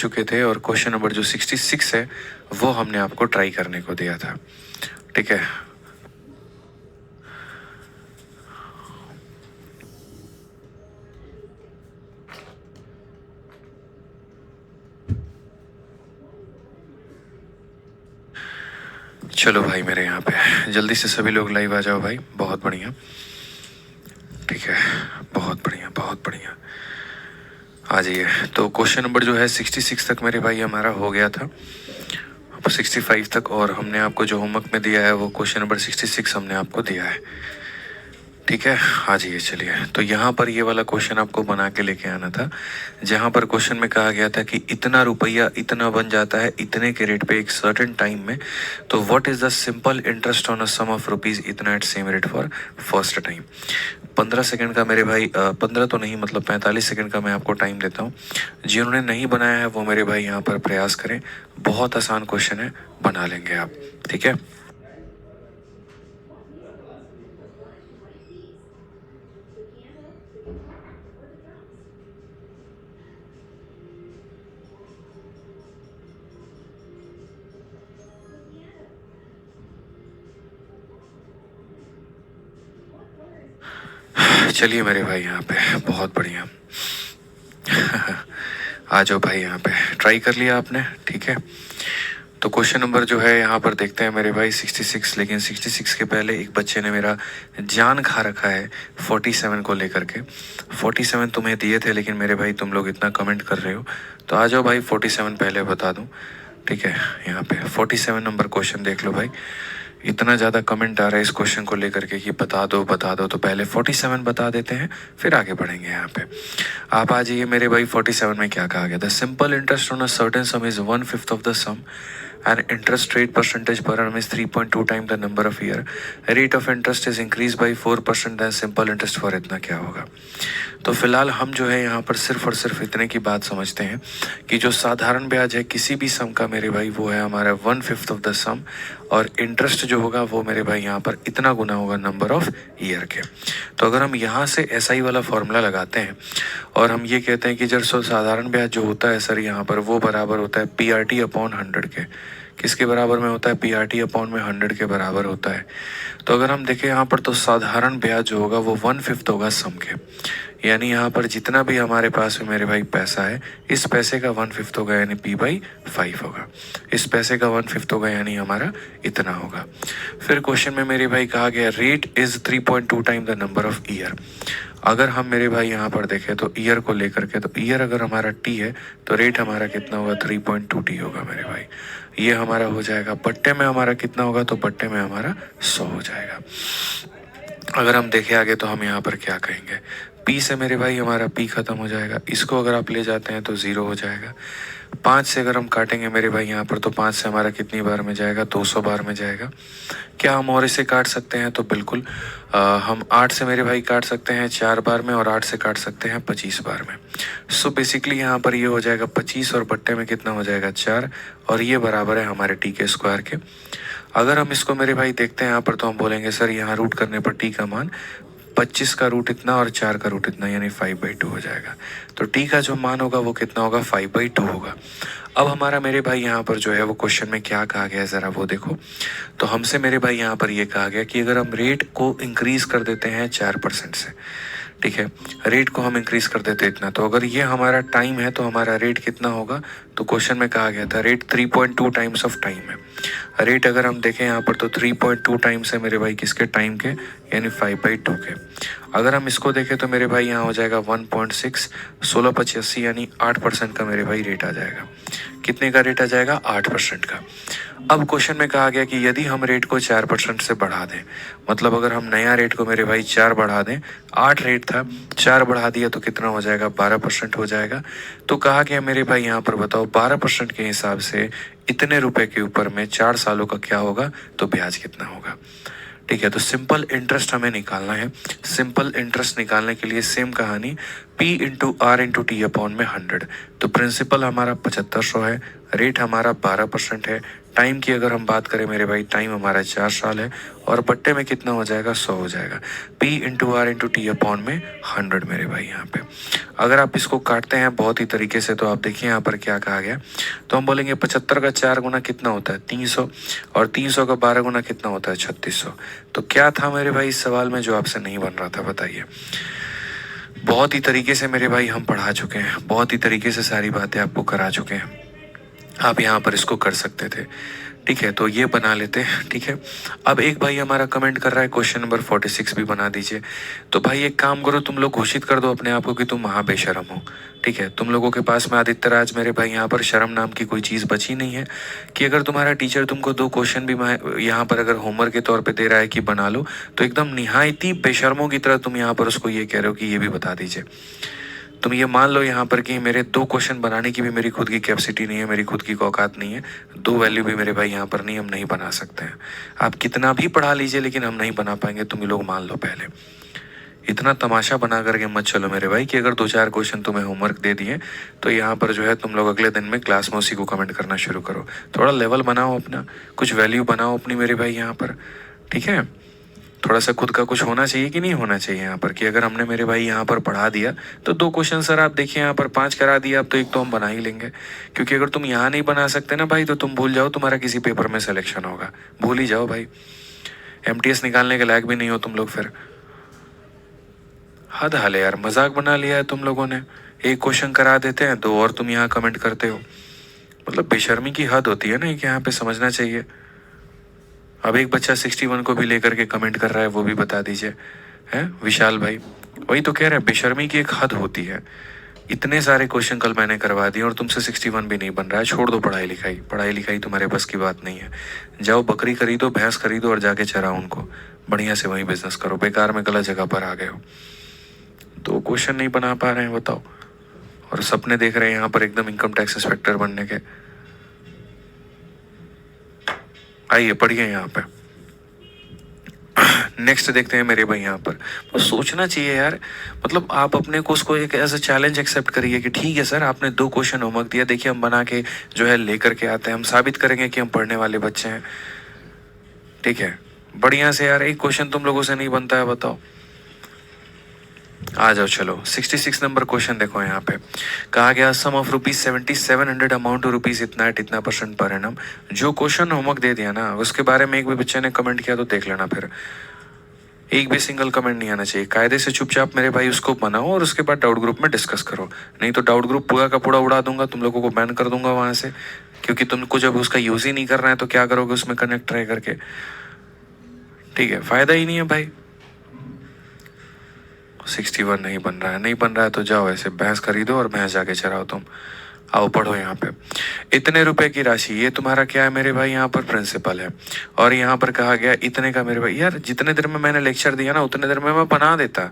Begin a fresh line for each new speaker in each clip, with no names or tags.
चुके थे और क्वेश्चन नंबर जो 66 है वो हमने आपको ट्राई करने को दिया था। ठीक है, चलो भाई मेरे यहाँ पे जल्दी से सभी लोग लाइव आ जाओ भाई, बहुत बढ़िया। ठीक है, बहुत बढ़िया बहुत बढ़िया, आ जाइए। तो क्वेश्चन नंबर जो है 66 तक मेरे भाई हमारा हो गया था, 65 तक, और हमने आपको जो होमवर्क में दिया है वो क्वेश्चन नंबर 66 हमने आपको दिया है। ठीक है, हाँ जी, ये चलिए। तो यहाँ पर ये वाला क्वेश्चन आपको बना के लेके आना था, जहाँ पर क्वेश्चन में कहा गया था कि इतना रुपया इतना बन जाता है इतने के रेट पे एक सर्टेन टाइम में, तो what is the simple interest on a sum of rupees इतना at same rate for first time. 15 second का मेरे भाई 15 तो नहीं, मतलब 45 सेकंड का मैं आपको टाइम देता हूँ। जिन्होंने नहीं बनाया है वो मेरे भाई यहाँ पर प्रयास करें, बहुत आसान क्वेश्चन है, बना लेंगे आप। ठीक है, चलिए मेरे भाई यहाँ पे, बहुत बढ़िया। आ जाओ भाई, यहाँ पे ट्राई कर लिया आपने। ठीक है, तो क्वेश्चन नंबर जो है यहाँ पर देखते हैं मेरे भाई 66, लेकिन 66 के पहले एक बच्चे ने मेरा जान खा रखा है 47 को लेकर के। 47 तुम्हें दिए थे, लेकिन मेरे भाई तुम लोग इतना कमेंट कर रहे हो, तो आ जाओ भाई 47 पहले बता दूं। ठीक है, यहाँ पे 47 नंबर क्वेश्चन देख लो भाई, इतना ज़्यादा कमेंट आ रहा है इस क्वेश्चन को लेकर के कि बता दो बता दो, तो पहले 47 बता देते हैं, फिर आगे बढ़ेंगे। यहाँ पे आप आ जाइए मेरे भाई। 47 में क्या कहा गया था, simple interest on a certain sum is 1/5 of the sum and interest rate percentage per annum is 3.2 times the number of year. Rate of interest is increased by 4% then simple interest for इतना क्या होगा। तो फिलहाल हम जो है यहाँ पर सिर्फ और सिर्फ इतने की बात समझते हैं कि जो साधारण ब्याज है किसी भी सम का मेरे भाई वो है हमारा 1/5 ऑफ द सम, और इंटरेस्ट जो होगा वो मेरे भाई यहाँ पर इतना गुना होगा नंबर ऑफ ईयर के। तो अगर हम यहाँ से SI वाला फॉर्मूला लगाते हैं और हम ये कहते हैं कि जब साधारण ब्याज जो होता है सर यहाँ पर वो बराबर होता है PRT अपॉन 100 के, किसके बराबर में होता है, PRT अपॉन में 100 के बराबर होता है। तो अगर हम देखें यहाँ पर तो साधारण ब्याज जो होगा वो 1/5 होगा सम के, यानी यहाँ पर जितना भी हमारे पास में मेरे भाई पैसा है इस पैसे का 1/5 होगा यानी P/5 होगा, इस पैसे का 1/5 होगा यानी हमारा इतना होगा। फिर क्वेश्चन में मेरे भाई कहा गया rate is 3.2 time the number of year. अगर हम मेरे भाई यहाँ पर देखें तो ईयर को लेकर के, तो ईयर अगर हमारा T है तो रेट हमारा कितना होगा 3.2T होगा मेरे भाई। ये हमारा हो जाएगा, बट्टे में हमारा कितना होगा, तो बट्टे में हमारा 100 हो जाएगा। अगर हम देखें आगे तो हम यहाँ पर क्या कहेंगे, P से मेरे भाई हमारा P खत्म हो जाएगा, इसको अगर आप ले जाते हैं तो 0 हो जाएगा। 5 से अगर हम काटेंगे मेरे भाई यहाँ पर तो 5 से हमारा कितनी बार में जाएगा, 200 बार में जाएगा। क्या हम और इसे काट सकते हैं, तो बिल्कुल हम 8 से मेरे भाई काट सकते हैं 4 बार में, और 8 से काट सकते हैं 25 बार में। सो बेसिकली यहाँ पर ये हो जाएगा 25 और बट्टे में कितना हो जाएगा 4, और ये बराबर है हमारे T के स्क्वायर के। अगर हम इसको मेरे भाई देखते हैं यहाँ पर तो हम बोलेंगे सर यहाँ रूट करने पर T का मान 25 का रूट इतना और 4 का रूट इतना यानी 5/2 हो जाएगा। तो T का जो मान होगा वो कितना होगा, 5/2 होगा। अब हमारा मेरे भाई यहाँ पर जो है वो क्वेश्चन में क्या कहा गया है ज़रा वो देखो। तो हमसे मेरे भाई यहाँ पर ये कहा गया कि अगर हम रेट को इंक्रीज कर देते हैं 4% से, ठीक है, रेट को हम इंक्रीज कर देते इतना, तो अगर ये हमारा टाइम है तो हमारा रेट कितना होगा, तो क्वेश्चन में कहा गया था रेट 3.2 टाइम्स ऑफ टाइम है। रेट अगर हम देखें यहाँ पर तो 3.2 टाइम्स है मेरे भाई किसके, टाइम के, यानी 5/2 के। अगर हम इसको देखें तो मेरे भाई यहाँ हो जाएगा 1.6, 16/85 यानी 8% का मेरे भाई रेट आ जाएगा। कितने का रेट आ जाएगा, 8% का। अब क्वेश्चन में कहा गया कि यदि हम रेट को 4% से बढ़ा दें, मतलब अगर हम नया रेट को मेरे भाई 4 बढ़ा दें, 8 रेट था 4 बढ़ा दिया तो कितना हो जाएगा, 12% हो जाएगा। तो कहा गया मेरे भाई यहाँ पर बताओ 12% के हिसाब से इतने रुपए के ऊपर में 4 सालों का क्या होगा, तो ब्याज कितना होगा। ठीक है, तो सिंपल इंटरेस्ट हमें निकालना है। सिंपल इंटरेस्ट निकालने के लिए सेम कहानी, P into R into T upon में 100। तो प्रिंसिपल हमारा 7500 है, रेट हमारा 12% है, टाइम की अगर हम बात करें मेरे भाई, टाइम हमारा 4 साल है और बट्टे में कितना हो जाएगा, 100 हो जाएगा। P into R into T upon में 100 मेरे भाई यहाँ पे। अगर आप इसको काटते हैं बहुत ही तरीके से तो आप देखिए यहाँ पर क्या कहा गया, तो हम बोलेंगे 75 का 4 गुना कितना होता है, 300, और 300 का 12 गुना कितना होता है, 3600। तो क्या था मेरे भाई इस सवाल में जो आपसे नहीं बन रहा था, बताइए। बहुत ही तरीके से मेरे भाई हम पढ़ा चुके हैं, बहुत ही तरीके से सारी बातें आपको करा चुके हैं, आप यहाँ पर इसको कर सकते थे, ठीक है। तो ये बना लेते हैं, ठीक है। अब एक भाई हमारा कमेंट कर रहा है क्वेश्चन नंबर 46 भी बना दीजिए। तो भाई एक काम करो, तुम लोग घोषित कर दो अपने आप को कि तुम महा बेशरम हो, ठीक है। तुम लोगों के पास में आदित्य राज मेरे भाई यहाँ पर शर्म नाम की कोई चीज़ बची नहीं है कि अगर तुम्हारा टीचर तुमको 2 क्वेश्चन भी यहाँ पर अगर होमवर्क के तौर पर दे रहा है कि बना लो, तो एकदम निहायती बेशर्मों की तरह तुम यहाँ पर उसको ये कह रहे हो कि ये भी बता दीजिए। तुम ये मान लो यहाँ पर कि मेरे 2 क्वेश्चन बनाने की भी मेरी खुद की कैपेसिटी नहीं है, मेरी खुद की औकात नहीं है, 2 वैल्यू भी मेरे भाई यहाँ पर नहीं, हम नहीं बना सकते हैं। आप कितना भी पढ़ा लीजिए लेकिन हम नहीं बना पाएंगे, तुम ये लोग मान लो पहले। इतना तमाशा बना करके मत चलो मेरे भाई कि अगर 2-4 क्वेश्चन तुम्हें होमवर्क दे दिए तो यहाँ पर जो है तुम लोग अगले दिन में क्लास में उसी को कमेंट करना शुरू करो। थोड़ा लेवल बनाओ अपना, कुछ वैल्यू बनाओ अपनी मेरे भाई यहाँ पर, ठीक है। थोड़ा सा खुद का कुछ होना चाहिए कि नहीं होना चाहिए यहाँ पर, कि अगर हमने मेरे भाई यहाँ पर पढ़ा दिया तो 2 क्वेश्चन सर आप देखिए यहाँ पर 5 करा दिया, अब तो 1 तो हम बना ही लेंगे। क्योंकि अगर तुम यहाँ नहीं बना सकते ना भाई तो तुम भूल जाओ तुम्हारा किसी पेपर में सिलेक्शन होगा, भूल ही जाओ भाई। MTS निकालने के लायक भी नहीं हो तुम लोग फिर। हद हाल है यार, मजाक बना लिया है तुम लोगों ने। 1 क्वेश्चन करा देते हैं, 2 और तुम यहाँ कमेंट करते हो, मतलब बेशर्मी की हद होती है ना कि यहाँ पे समझना चाहिए। अब एक बच्चा 61 को भी लेकर के कमेंट कर रहा है, वो भी बता दीजिए, हैं विशाल भाई। वही तो कह रहे हैं, बेशर्मी की एक हद होती है। इतने सारे क्वेश्चन कल मैंने करवा दिए और तुमसे 61 भी नहीं बन रहा है। छोड़ दो पढ़ाई लिखाई, पढ़ाई लिखाई तुम्हारे बस की बात नहीं है। जाओ बकरी खरीदो, भैंस खरीदो और जाके चराओ उनको, बढ़िया से वही बिजनेस करो। बेकार में गलत जगह पर आ गए हो। 2 क्वेश्चन नहीं बना पा रहे हैं बताओ, और सपने देख रहे हैं यहाँ पर एकदम इनकम टैक्स इंस्पेक्टर बनने के। आइए पढ़िए यहाँ पे। नेक्स्ट देखते हैं मेरे भाई यहाँ पर। तो सोचना चाहिए यार, मतलब आप अपने को उसको एक एज अ चैलेंज एक्सेप्ट करिए कि ठीक है सर आपने 2 क्वेश्चन होमवर्क दिया, देखिए हम बना के जो है लेकर के आते हैं, हम साबित करेंगे कि हम पढ़ने वाले बच्चे हैं, ठीक है। बढ़िया से यार 1 क्वेश्चन तुम लोगों से नहीं बनता है बताओ। आ जाओ चलो 66 नंबर क्वेश्चन देखो। यहाँ पे कहा गया sum of ₹7700 amount to rupees इतना एट इतना % पर एनम। जो क्वेश्चन होमवर्क दे दिया ना उसके बारे में एक भी बच्चे ने कमेंट किया तो देख लेना, फिर एक भी सिंगल कमेंट नहीं आना चाहिए। कायदे से चुपचाप मेरे भाई उसको बनाओ और उसके बाद डाउट ग्रुप में डिस्कस करो, नहीं तो डाउट ग्रुप पूरा का पूरा उड़ा दूंगा, तुम लोगों को बैन कर दूंगा वहां से। क्योंकि तुमको जब उसका यूज ही नहीं करना है तो क्या करोगे उसमें कनेक्ट रह करके, ठीक है, फायदा ही नहीं है भाई। 61 नहीं बन रहा है, नहीं बन रहा है तो जाओ ऐसे भैंस खरीदो और भैंस जाके चराओ तुम। आओ पढ़ो यहाँ पे। इतने रुपए की राशि, ये तुम्हारा क्या है मेरे भाई यहाँ पर प्रिंसिपल है, और यहाँ पर कहा गया इतने का। मेरे भाई यार जितने देर में मैंने लेक्चर दिया ना उतने देर में मैं बना देता,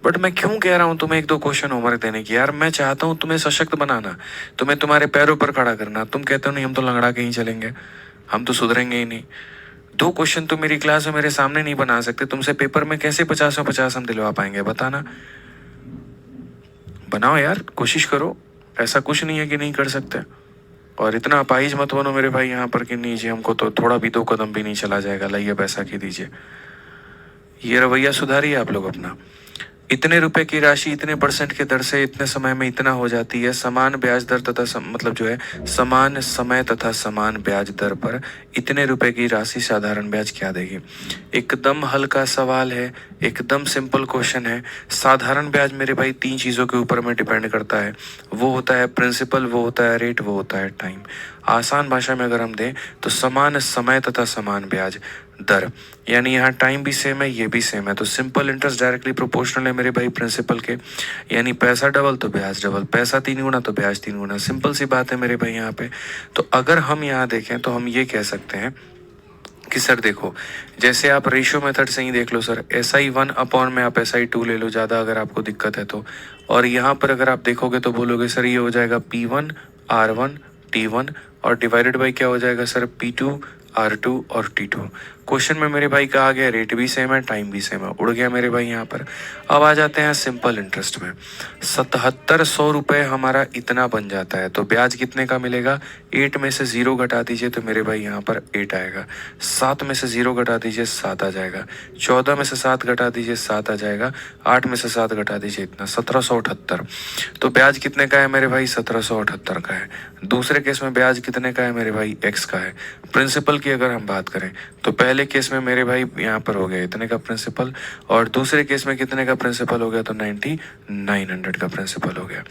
बट मैं क्यों कह रहा हूँ तुम्हें 1-2 क्वेश्चन होमवर्क देने की। यार मैं चाहता हूँ तुम्हें सशक्त बनाना, तुम्हें तुम्हारे पैरों पर खड़ा करना। तुम कहते हो नहीं हम तो लंगड़ा के ही चलेंगे, हम तो सुधरेंगे ही नहीं। 2 क्वेश्चन तो मेरी क्लास में मेरे सामने नहीं बना सकते, तुमसे पेपर में कैसे 50 हम दिलवा पाएंगे बताना। बनाओ यार, कोशिश करो, ऐसा कुछ नहीं है कि नहीं कर सकते। और इतना अपाहिज मत बनो मेरे भाई यहाँ पर कि नहीं जी हमको तो थोड़ा भी 2 कदम भी नहीं चला जाएगा, लाइए पैसा की दीजिए। ये रवैया सुधारिए आप लोग अपना। इतने रुपए की राशि इतने % के दर से इतने समय में इतना हो जाती है। समान ब्याज दर तथा मतलब जो है समान समय तथा समान ब्याज दर पर इतने रुपए की राशि साधारण ब्याज क्या देगी। एकदम हल्का सवाल है, एकदम सिंपल क्वेश्चन है। साधारण ब्याज मेरे भाई 3 चीज़ों के ऊपर में डिपेंड करता है, वो होता है प्रिंसिपल, वो होता है रेट, वो होता है टाइम। आसान भाषा में अगर हम दें तो समान समय तथा समान ब्याज दर, यानी यहाँ टाइम भी सेम है, ये भी सेम है, तो सिंपल इंटरेस्ट डायरेक्टली प्रोपोर्शनल है मेरे भाई प्रिंसिपल के। यानी पैसा डबल तो ब्याज डबल, पैसा 3 गुना तो ब्याज 3 गुना। सिंपल सी बात है मेरे भाई यहाँ पे। तो अगर हम यहाँ देखें तो हम ये कह सकते हैं कि सर देखो, जैसे आप रेशियो मेथड से ही देख लो सर, SI1 अपॉन में आप SI2 ले लो ज़्यादा अगर आपको दिक्कत है तो। और यहाँ पर अगर आप देखोगे तो बोलोगे सर ये हो जाएगा P1 R1 T1 और डिवाइडेड बाई क्या हो जाएगा सर P2 R2 और T2। क्वेश्चन में मेरे भाई कहा गया रेट भी सेम है, टाइम भी सेम है, उड़ गया मेरे भाई यहाँ पर। अब आ जाते हैं सिंपल इंटरेस्ट में। 7700 रुपये हमारा इतना बन जाता है, तो ब्याज कितने का मिलेगा? 8 में से 0 घटा दीजिए तो मेरे भाई यहाँ पर 8 आएगा। 7 में से 0 घटा दीजिए 7 आ जाएगा। 14 में से 7 घटा दीजिए 7 आ जाएगा। 8 में से 7 घटा दीजिए इतना 1778। तो ब्याज कितने का है मेरे भाई? 1778 का है। दूसरे केस में ब्याज कितने का है मेरे भाई? x का है। प्रिंसिपल की अगर हम बात करें तो पहले केस में मेरे भाई यहाँ पर हो गया इतने का प्रिंसिपल, और दूसरे केस में कितने का प्रिंसिपल हो गया? तो 9900 का प्रिंसिपल हो गया।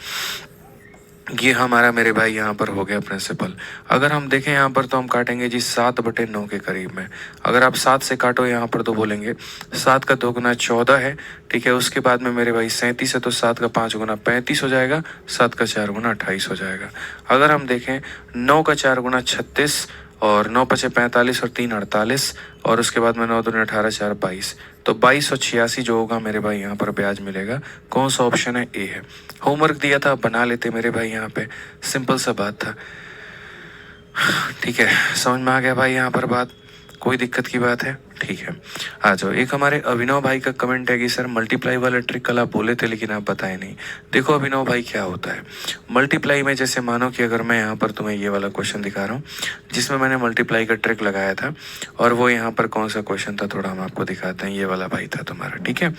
ये हमारा मेरे भाई यहाँ पर हो गया प्रिंसिपल। अगर हम देखें यहाँ पर तो हम काटेंगे जी 7/9 के करीब में। अगर आप 7 से काटो यहाँ पर तो बोलेंगे 7 का 2 गुना 14 है, ठीक है। उसके बाद में मेरे भाई 37 है तो 7 का 5 गुना 35 हो जाएगा, 7 का 4 गुना 28 हो जाएगा। अगर हम देखें 9 का 4 गुना 36, और 9 पचे 45 और 3 48, और उसके बाद में 9 दूनी 18 4 22, तो 2286 जो होगा मेरे भाई यहाँ पर ब्याज मिलेगा। कौन सा ऑप्शन है? ए है। होमवर्क दिया था, बना लेते मेरे भाई, यहाँ पे सिंपल सा बात था, ठीक है। समझ में आ गया भाई यहाँ पर बात? कोई दिक्कत की बात है? ठीक है, आ जाओ। एक हमारे अभिनव भाई का कमेंट है कि सर मल्टीप्लाई वाला ट्रिक कल आप बोले थे लेकिन आप बताए नहीं। देखो अभिनव भाई क्या होता है मल्टीप्लाई में, जैसे मानो कि अगर मैं यहाँ पर तुम्हें ये वाला क्वेश्चन दिखा रहा हूँ जिसमें मैंने मल्टीप्लाई का ट्रिक लगाया था, और वो यहाँ पर कौन सा क्वेश्चन था थोड़ा हम आपको दिखाते हैं। ये वाला भाई था तुम्हारा, ठीक है।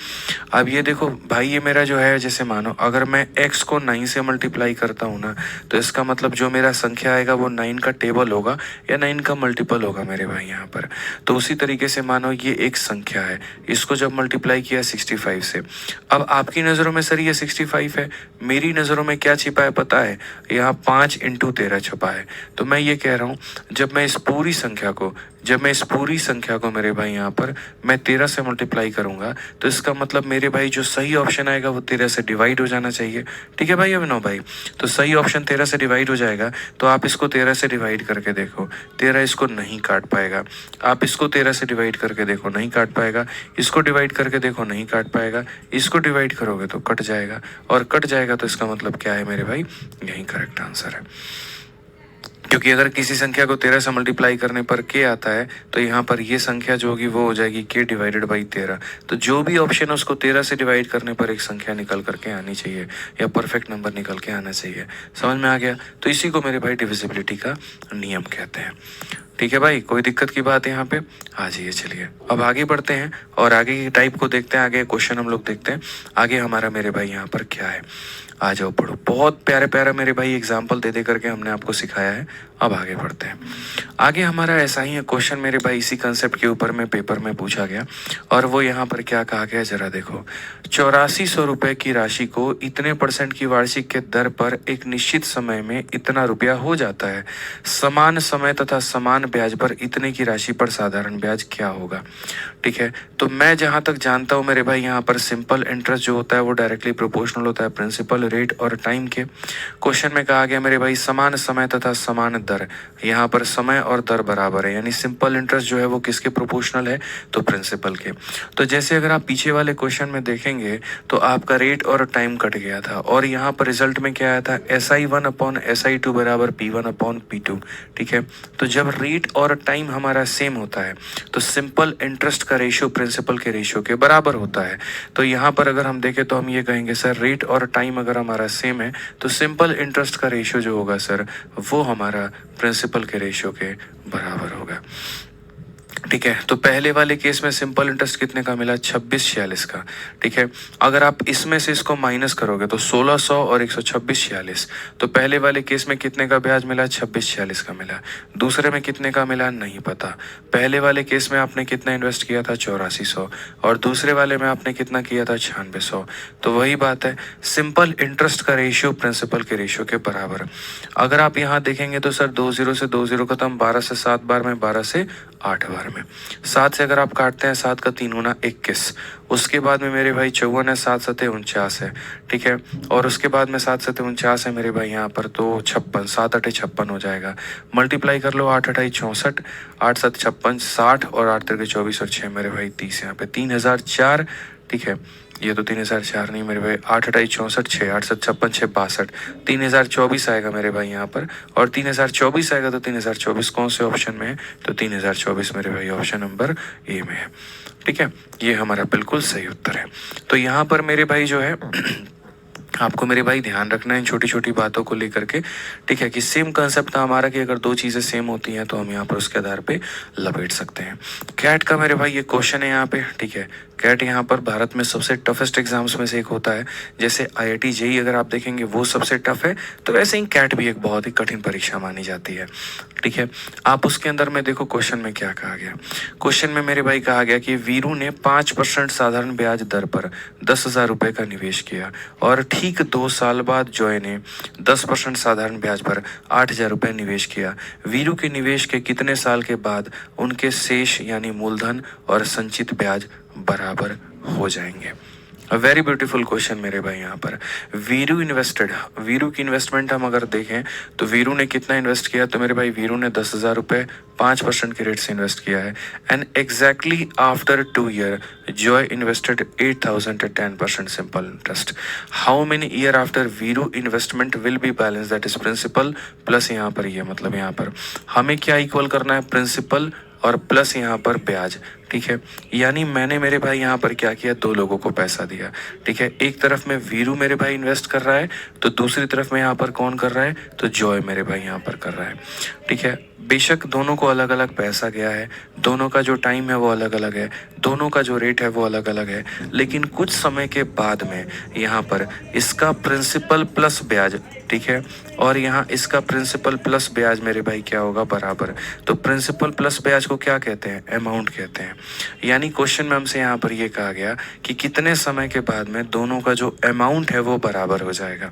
अब ये देखो भाई, ये मेरा जो है, जैसे मानो अगर मैं x को 9 से मल्टीप्लाई करता हूँ ना, तो इसका मतलब जो मेरा संख्या आएगा वो 9 का टेबल होगा या 9 का मल्टीपल होगा मेरे भाई यहाँ पर। तो उसी तरीके से मानो ये एक संख्या है, इसको जब मल्टीप्लाई किया 65 से, अब आपकी नज़रों में सर ये 65 है, मेरी नज़रों में क्या छिपा है पता है? यहाँ 5 × 13 छपा है। तो मैं ये कह रहा हूँ जब मैं इस पूरी संख्या को मेरे भाई यहाँ पर मैं 13 से मल्टीप्लाई करूँगा, तो इसका मतलब मेरे भाई जो सही ऑप्शन आएगा वो 13 से डिवाइड हो जाना चाहिए, ठीक है भाई अभिनव भाई। तो सही ऑप्शन 13 से डिवाइड हो जाएगा, तो आप इसको 13 से डिवाइड करके देखो, 13 इसको नहीं काट पाएगा। आप इसको 13 से डिवाइड करके देखो, नहीं काट पाएगा। इसको डिवाइड करके देखो, नहीं काट पाएगा। इसको डिवाइड करोगे तो कट जाएगा, और कट जाएगा तो इसका मतलब क्या है मेरे भाई? यही करेक्ट आंसर है। क्योंकि अगर किसी संख्या को 13 से मल्टीप्लाई करने पर के आता है, तो यहाँ पर ये संख्या जो होगी वो हो जाएगी के डिवाइडेड बाई 13। तो जो भी ऑप्शन है उसको 13 से डिवाइड करने पर एक संख्या निकल करके आनी चाहिए, या परफेक्ट नंबर निकल के आना चाहिए। समझ में आ गया? तो इसी को मेरे भाई डिविजिबिलिटी का नियम कहते हैं, ठीक है भाई। कोई दिक्कत की बात है यहाँ पे? आ जाइए, चलिए अब आगे बढ़ते हैं और आगे की टाइप को देखते हैं। आगे क्वेश्चन हम लोग देखते हैं आगे हमारा मेरे भाई यहाँ पर क्या है। आ जाओ पढ़ो। बहुत प्यारे प्यारा मेरे भाई एग्जाम्पल दे करके हमने आपको सिखाया है। अब आगे बढ़ते हैं। आगे हमारा ऐसा ही है क्वेश्चन मेरे भाई, इसी कंसेप्ट के ऊपर में पेपर में पूछा गया, और वो यहाँ पर क्या कहा गया जरा देखो। 8400 रुपये की राशि को इतने % की वार्षिक के दर पर एक निश्चित समय में इतना रुपया हो जाता है। समान समय तथा समान ब्याज पर इतने की राशि पर साधारण ब्याज क्या होगा? ठीक है, तो मैं जहाँ तक जानता हूँ मेरे भाई यहाँ पर सिंपल इंटरेस्ट जो होता है वो डायरेक्टली प्रोपोर्शनल होता है प्रिंसिपल, रेट और टाइम के। क्वेश्चन में कहा गया मेरे भाई समान समय तथा समान दर, यहाँ पर समय और दर बराबर है, यानी सिंपल इंटरेस्ट जो है वो किसके प्रोपोर्शनल है? तो प्रिंसिपल के। तो जैसे अगर आप पीछे वाले क्वेश्चन में देखेंगे तो आपका रेट और टाइम कट गया था, और यहाँ पर रिजल्ट में क्या आया था? SI1/SI2 बराबर P1/P2। ठीक है, तो जब रेट और टाइम हमारा सेम होता है तो सिंपल इंटरेस्ट का रेशियो प्रिंसिपल के रेशियो के बराबर होता है। तो यहाँ पर अगर हम देखें तो हम ये कहेंगे सर रेट और टाइम अगर हमारा सेम है तो सिंपल इंटरेस्ट का रेशियो जो होगा सर वो हमारा प्रिंसिपल के रेशियो के बराबर होगा। ठीक है, तो पहले वाले केस में सिंपल इंटरेस्ट कितने का मिला? 2646 का। ठीक है, अगर आप इसमें से इसको माइनस करोगे तो 1600 और 12646, तो पहले वाले केस में कितने का ब्याज मिला? 2646 का मिला। दूसरे में कितने का मिला? नहीं पता। पहले वाले केस में आपने कितना इन्वेस्ट किया था? 8400, और दूसरे वाले में आपने कितना किया था? 9600। तो वही बात है, सिंपल इंटरेस्ट का रेशियो प्रिंसिपल के रेशियो के बराबर। अगर आप यहाँ देखेंगे तो सर 20 से 20 खत्म, 12 से 7 बार में, 12 से 8 बार में। 7 से अगर आप काटते हैं 7 का 3 गुना 21, उसके बाद में मेरे भाई 54 है, 7 7 49 है। ठीक है, और उसके बाद में 7 7 49 है मेरे भाई यहाँ पर, तो 56, 7 8 56 हो जाएगा। मल्टीप्लाई कर लो, 8 8 64, 8 7 56, 60, और 8 3 24 और 6 मेरे भाई 30, यहाँ पे 3004। ठीक है, ये तो 3004 नहीं मेरे भाई, 8×8 = 64, 6×8 = 56, 3024 आएगा मेरे भाई यहाँ पर। और 3024 आएगा तो 3024 कौन से ऑप्शन में है? तो 3024 मेरे भाई ऑप्शन नंबर ए में है। ठीक है, ये हमारा बिल्कुल सही उत्तर है। तो यहाँ पर मेरे भाई जो है आपको मेरे भाई ध्यान रखना है इन छोटी छोटी बातों को लेकर के। ठीक है, कि सेम कंसेप्ट था हमारा कि अगर दो चीज़ें सेम होती हैं तो हम यहाँ पर उसके आधार पे लपेट सकते हैं। कैट का मेरे भाई ये क्वेश्चन है यहाँ पे। ठीक है, कैट यहाँ पर भारत में सबसे टफेस्ट एग्जाम्स में से एक होता है। जैसे IIT JEE अगर आप देखेंगे वो सबसे टफ है, तो वैसे ही कैट भी एक बहुत ही कठिन परीक्षा मानी जाती है। ठीक है, आप उसके अंदर में देखो क्वेश्चन में क्या कहा गया। क्वेश्चन में मेरे भाई कहा गया कि वीरू ने 5% साधारण ब्याज दर पर 10,000 रुपये का निवेश किया और ठीक 2 साल बाद जॉय ने 10% साधारण ब्याज पर 8,000 रुपये निवेश किया। वीरू के निवेश के कितने साल के बाद उनके शेष यानी मूलधन और संचित ब्याज बराबर हो जाएंगे? अ वेरी ब्यूटीफुल क्वेश्चन मेरे भाई। यहाँ पर वीरू इन्वेस्टेड, वीरू की इन्वेस्टमेंट हम अगर देखें तो वीरू ने कितना इन्वेस्ट किया? तो मेरे भाई वीरू ने 10,000 रुपये 5% के रेट से इन्वेस्ट किया है। And exactly after 2 year Joy invested 8,000 at 10% simple interest. How many year after Veeru investment will be balance, that is principal plus यहाँ पर ये मतलब यहाँ पर हमें क्या इक्वल करना है? प्रिंसिपल और प्लस यहाँ पर ब्याज। ठीक है, यानी मैंने मेरे भाई यहाँ पर क्या किया? 2 लोगों को पैसा दिया। ठीक है, एक तरफ में वीरू मेरे भाई इन्वेस्ट कर रहा है, तो दूसरी तरफ में यहाँ पर कौन कर रहा है? तो जॉय मेरे भाई यहाँ पर कर रहा है। ठीक है, बेशक दोनों को अलग अलग पैसा गया है, दोनों का जो टाइम है वो अलग अलग है, दोनों का जो रेट है वो अलग अलग है, लेकिन कुछ समय के बाद में यहाँ पर इसका प्रिंसिपल प्लस ब्याज, ठीक है, और यहाँ इसका प्रिंसिपल प्लस ब्याज मेरे भाई क्या होगा? बराबर। तो प्रिंसिपल प्लस ब्याज को क्या कहते हैं? अमाउंट कहते हैं। यानी क्वेश्चन में हमसे यहाँ पर ये कहा गया कि कितने समय के बाद में दोनों का जो अमाउंट है वो बराबर हो जाएगा।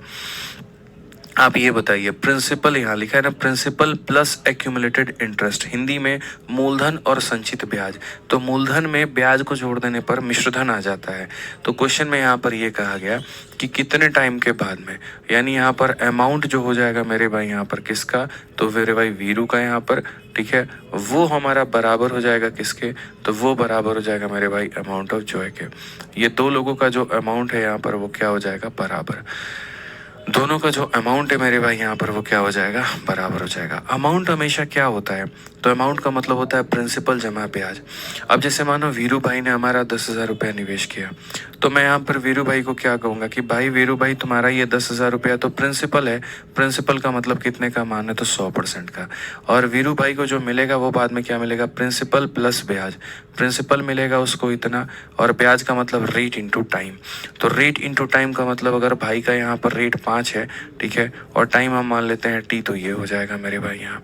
आप ये बताइए, प्रिंसिपल यहाँ लिखा है ना, principal plus accumulated interest, Hindi में मूलधन और संचित ब्याज। तो मूलधन में ब्याज को जोड़ देने पर मिश्रधन आ जाता है। तो क्वेश्चन में यहाँ पर ये कहा गया कि कितने टाइम के बाद में, यानी यहाँ पर अमाउंट जो हो जाएगा मेरे भाई यहाँ पर किसका? तो मेरे भाई वीरू का यहाँ पर। ठीक है, वो हमारा बराबर हो जाएगा किसके? तो वो बराबर हो जाएगा मेरे भाई अमाउंट ऑफ जॉय के। ये 2 लोगों का जो अमाउंट है यहाँ पर वो क्या हो जाएगा? बराबर। दोनों का जो अमाउंट है मेरे भाई यहाँ पर वो क्या हो जाएगा? बराबर हो जाएगा। अमाउंट हमेशा क्या होता है? तो अमाउंट का मतलब होता है प्रिंसिपल जमा ब्याज। अब जैसे मानो वीरू भाई ने हमारा 10,000 रुपया निवेश किया, तो मैं यहाँ पर वीरू भाई को क्या कहूँगा कि भाई वीरू भाई तुम्हारा ये 10,000 रुपया तो प्रिंसिपल है। प्रिंसिपल का मतलब कितने का मान है? तो 100% का। और वीरू भाई को जो मिलेगा वो बाद में क्या मिलेगा? प्रिंसिपल प्लस ब्याज। प्रिंसिपल मिलेगा उसको इतना, और ब्याज का मतलब रेट इंटू टाइम। तो रेट इंटू टाइम का मतलब अगर भाई का यहाँ पर रेट 5 है, ठीक है, और टाइम हम मान लेते हैं T, तो ये हो जाएगा मेरे भाई यहाँ।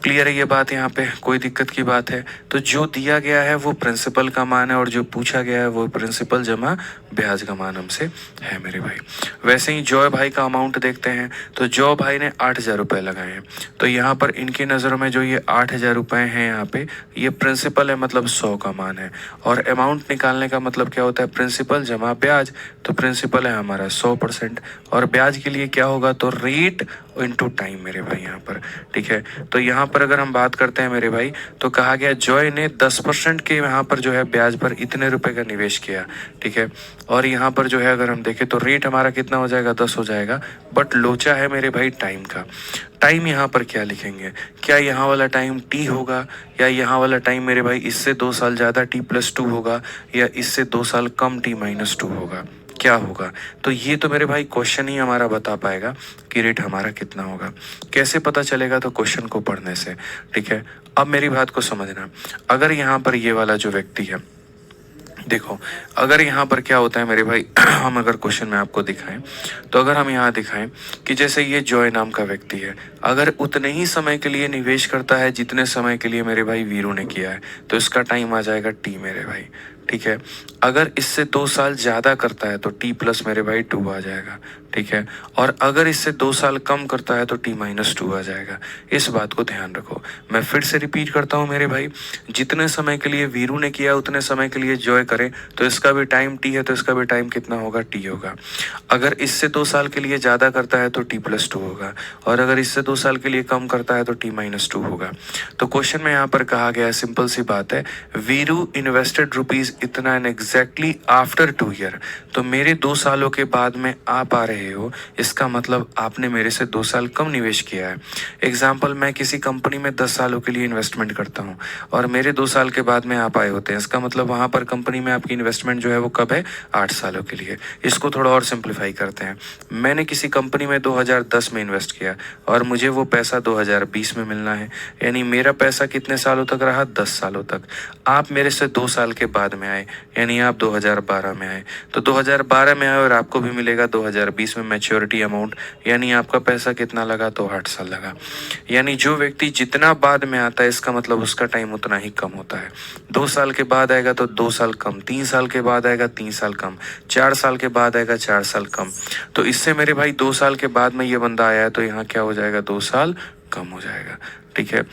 क्लियर है ये बात? यहाँ पे कोई दिक्कत की बात है? तो जो दिया गया है वो प्रिंसिपल का मान है, और जो पूछा गया है वो प्रिंसिपल जमा ब्याज का मान हमसे है मेरे भाई। वैसे ही जॉय भाई का अमाउंट देखते हैं, तो जॉय भाई ने 8,000 रुपये लगाए हैं। तो यहाँ पर इनकी नज़रों में जो ये 8,000 रुपये हैं यहाँ पे, ये प्रिंसिपल है, मतलब 100 का मान है। और अमाउंट निकालने का मतलब क्या होता है? प्रिंसिपल जमा ब्याज। तो प्रिंसिपल है हमारा 100%, और ब्याज के लिए क्या होगा? तो रेट इंटू टाइम मेरे भाई यहाँ पर। ठीक है, तो यहाँ पर अगर हम बात करते हैं मेरे भाई, तो कहा गया जॉय ने 10% के यहाँ पर जो है ब्याज पर इतने रुपए का निवेश किया। ठीक है, और यहाँ पर जो है अगर हम देखें तो रेट हमारा कितना हो जाएगा? 10 हो जाएगा। बट लोचा है मेरे भाई टाइम का। टाइम यहाँ पर क्या लिखेंगे? क्या यहाँ वाला टाइम T होगा, या यहाँ वाला टाइम मेरे भाई इससे 2 साल ज़्यादा T+2 होगा, या इससे 2 साल कम T-2 होगा? क्या होगा? तो ये तो मेरे भाई क्वेश्चन ही हमारा बता पाएगा कि रेट हमारा कितना होगा। कैसे पता चलेगा? तो क्वेश्चन को पढ़ने से। ठीक है, अब मेरी बात को समझना। अगर यहाँ पर ये वाला जो व्यक्ति है, देखो अगर यहाँ पर क्या होता है मेरे भाई, हम अगर क्वेश्चन में आपको दिखाएं, तो अगर हम यहाँ दिखाएं कि जैसे ये जॉय नाम का व्यक्ति है, अगर उतने ही समय के लिए निवेश करता है जितने समय के लिए मेरे भाई वीरू ने किया है, तो इसका टाइम आ जाएगा T मेरे भाई। ठीक है, अगर इससे 2 साल ज़्यादा करता है तो T+ मेरे भाई 2 आ जाएगा। ठीक ठीक है। और अगर इससे 2 साल कम करता है तो t-2 आ जाएगा। इस बात को ध्यान रखो। मैं फिर से रिपीट करता हूँ मेरे भाई, जितने समय के लिए वीरू ने किया उतने समय के लिए जॉय करे, तो इसका भी टाइम t है तो इसका भी टाइम कितना होगा, t होगा। अगर इससे 2 साल के लिए ज़्यादा करता है तो t+2 होगा, और अगर इससे 2 साल के लिए कम करता है तो t-2 होगा। तो क्वेश्चन में यहाँ पर कहा गया है, सिंपल सी बात है, वीरू इन्वेस्टेड रुपीज इतना एंड एग्जैक्टली आफ्टर 2 ईयर। तो मेरे 2 सालों के बाद में आप आ रहे हो, इसका मतलब आपने मेरे से 2 साल कम निवेश किया है। एग्जाम्पल, मैं किसी कंपनी में 10 सालों के लिए इन्वेस्टमेंट करता हूँ और मेरे 2 साल के बाद में आप आए होते हैं, इसका मतलब वहाँ पर कंपनी में आपकी इन्वेस्टमेंट जो है वो कब है, 8 सालों के लिए। इसको थोड़ा और सिंप्लीफाई करते हैं। मैंने किसी कंपनी में 2010 में इन्वेस्ट किया और मुझे वो पैसा 2020 में मिलना है, यानी मेरा पैसा कितने सालों तक रहा, 10 सालों तक। आप मेरे से 2 साल के बाद में आए, यानी आप 2012 में आए, तो 2012 में आए और आपको भी मिलेगा 2020 में मैच्योरिटी अमाउंट, यानी आपका पैसा कितना लगा, तो 8 साल लगा। यानी जो व्यक्ति जितना बाद में आता है, इसका मतलब उसका टाइम उतना ही कम होता है। 2 साल के बाद आएगा तो 2 साल कम, 3 साल के बाद आएगा 3 साल कम, 4 साल के बाद आएगा 4 साल कम। तो इससे मेरे भाई 2 साल के बाद में ये बंदा आया है, तो यहाँ क्या हो जाएगा, 2 साल कम हो जाएगा। ठीक है।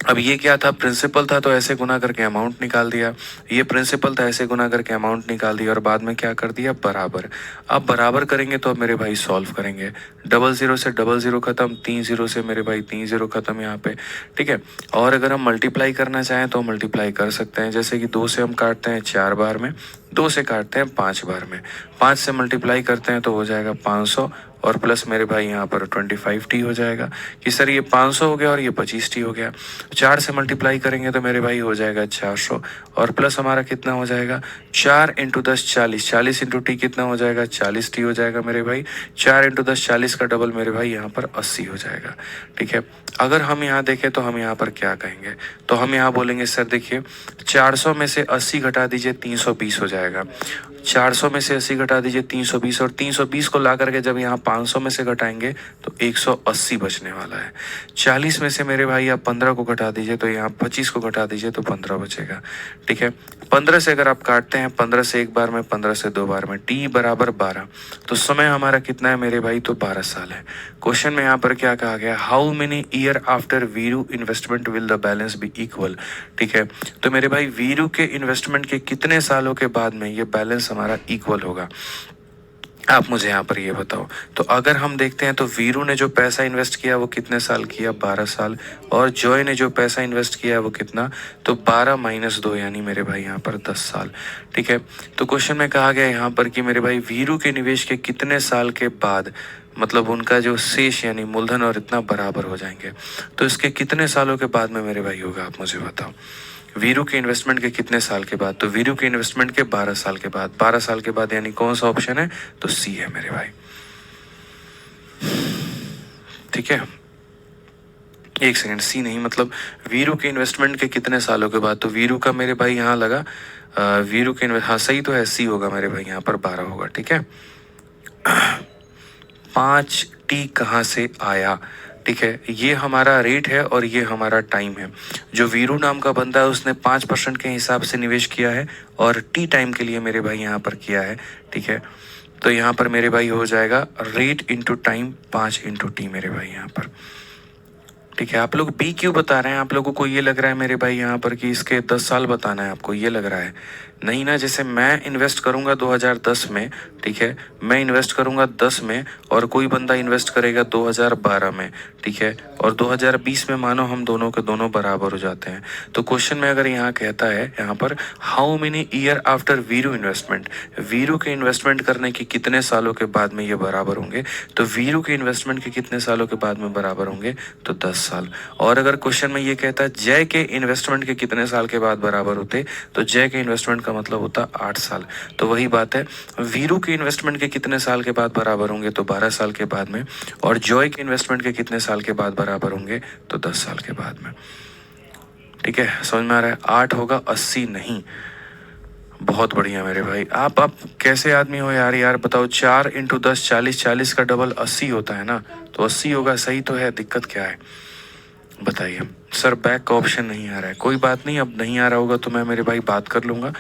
अब ये क्या था, प्रिंसिपल था तो ऐसे गुना करके अमाउंट निकाल दिया, ये प्रिंसिपल था ऐसे गुना करके अमाउंट निकाल दिया, और बाद में क्या कर दिया, बराबर। अब बराबर करेंगे तो अब मेरे भाई सॉल्व करेंगे, 00 से 00 खत्म, 30 से मेरे भाई 30 खत्म यहाँ पे। ठीक है। और अगर हम मल्टीप्लाई करना चाहें तो मल्टीप्लाई कर सकते हैं, जैसे कि 2 से हम काटते हैं 4 बार में, 2 से काटते हैं 5 बार में, 5 से मल्टीप्लाई करते हैं तो हो जाएगा 500, और प्लस मेरे भाई यहाँ पर 25t हो जाएगा कि सर ये 500 हो गया और ये 25t हो गया। 4 से मल्टीप्लाई करेंगे तो मेरे भाई हो जाएगा 400, और प्लस हमारा कितना हो जाएगा, 4 × 10 40, 40 × t कितना हो जाएगा, 40t हो जाएगा मेरे भाई। 4 × 10 40 का डबल मेरे भाई यहाँ पर 80 हो जाएगा। ठीक है। अगर हम यहाँ देखें तो हम यहाँ पर क्या कहेंगे, तो हम यहाँ बोलेंगे सर देखिए 400 में से 80 घटा दीजिए, 320 हो जाएगा। 400 में से 80 घटा दीजिए, 320, और 320 को ला करके जब यहाँ 500 में से घटाएंगे तो 180 बचने वाला है। 40 में से मेरे भाई आप 15 को घटा दीजिए, तो यहाँ 25 को घटा दीजिए तो 15 बचेगा। ठीक है। 15 से अगर आप काटते हैं, 15 से एक बार में, 15 से 2 बार में, t बराबर 12, तो समय हमारा कितना है मेरे भाई, तो 12 साल है। क्वेश्चन में यहाँ पर क्या कहा गया, how many year after Veeru investment will the balance be equal. ठीक है। तो मेरे भाई वीरू के इन्वेस्टमेंट के कितने सालों के बाद में ये बैलेंस हमारा इक्वल होगा, आप मुझे यहाँ पर ये बताओ। तो अगर हम देखते हैं तो वीरू ने जो पैसा इन्वेस्ट किया वो कितने साल किया, 12 साल, और जॉय ने जो पैसा इन्वेस्ट किया वो कितना, तो 12 - 2 यानी मेरे भाई यहाँ पर 10 साल। ठीक है। तो क्वेश्चन में कहा गया यहाँ पर कि मेरे भाई वीरू के निवेश के कितने साल के बाद, मतलब उनका जो शेष यानी मूलधन और इतना बराबर हो जाएंगे, तो इसके कितने सालों के बाद में मेरे भाई होगा, आप मुझे बताओ। वीरू के इन्वेस्टमेंट के कितने साल के बाद, तो वीरू के इन्वेस्टमेंट के 12 साल के बाद, 12 साल के बाद यानी कौन सा ऑप्शन है, तो सी है मेरे भाई। ठीक है। एक सेकंड, सी नहीं, मतलब वीरू के इन्वेस्टमेंट के कितने सालों के बाद, तो वीरू का मेरे भाई यहाँ लगा, वीरू के हाँ सही तो है, सी होगा मेरे भाई, यहाँ पर 12 होगा। ठीक है। 5t कहाँ से आया, ठीक है, ये हमारा रेट है और ये हमारा टाइम है। जो वीरू नाम का बंदा है उसने 5% के हिसाब से निवेश किया है और टी टाइम के लिए मेरे भाई यहाँ पर किया है। ठीक है। तो यहाँ पर मेरे भाई हो जाएगा रेट इंटू टाइम, 5 × t मेरे भाई यहाँ पर। ठीक है। आप लोग बी क्यों बता रहे हैं, आप लोगों को ये लग रहा है मेरे भाई यहाँ पर कि इसके 10 साल बताना है, आपको ये लग रहा है, नहीं ना। जैसे मैं इन्वेस्ट करूंगा 2010 में, ठीक है, मैं इन्वेस्ट करूंगा 10 में और कोई बंदा इन्वेस्ट करेगा 2012 में, ठीक है, और 2020 में मानो हम दोनों के दोनों बराबर हो जाते हैं। तो क्वेश्चन में अगर यहाँ कहता है यहाँ पर how many year after Veeru investment, Veeru के इन्वेस्टमेंट करने के कितने सालों के बाद में ये बराबर होंगे, तो वीरू के इन्वेस्टमेंट के कितने सालों के बाद में बराबर होंगे, तो 10 साल। और अगर क्वेश्चन में ये कहता है जय के इन्वेस्टमेंट के कितने साल के बाद बराबर होते, तो जय के इन्वेस्टमेंट का मतलब होता 8 साल। तो वही बात है, वीरू के इन्वेस्टमेंट के कितने साल के बाद बराबर होंगे, तो 12 साल के बाद में, और जॉय के इन्वेस्टमेंट के कितने साल के बाद बराबर होंगे, तो 10 साल के बाद में। ठीक है, समझ में आ रहा है। 8 होगा, 80 नहीं। बहुत बढ़िया मेरे भाई, आप कैसे आदमी हो यार, यार बताओ। 4 × 10 40, 40 का डबल 80 होता है ना, तो 80 होगा, सही तो है, दिक्कत क्या है बताइए। सर बैक का ऑप्शन नहीं आ रहा है, कोई बात नहीं, अब नहीं आ रहा होगा तो मैं मेरे भाई बात कर लूँगा।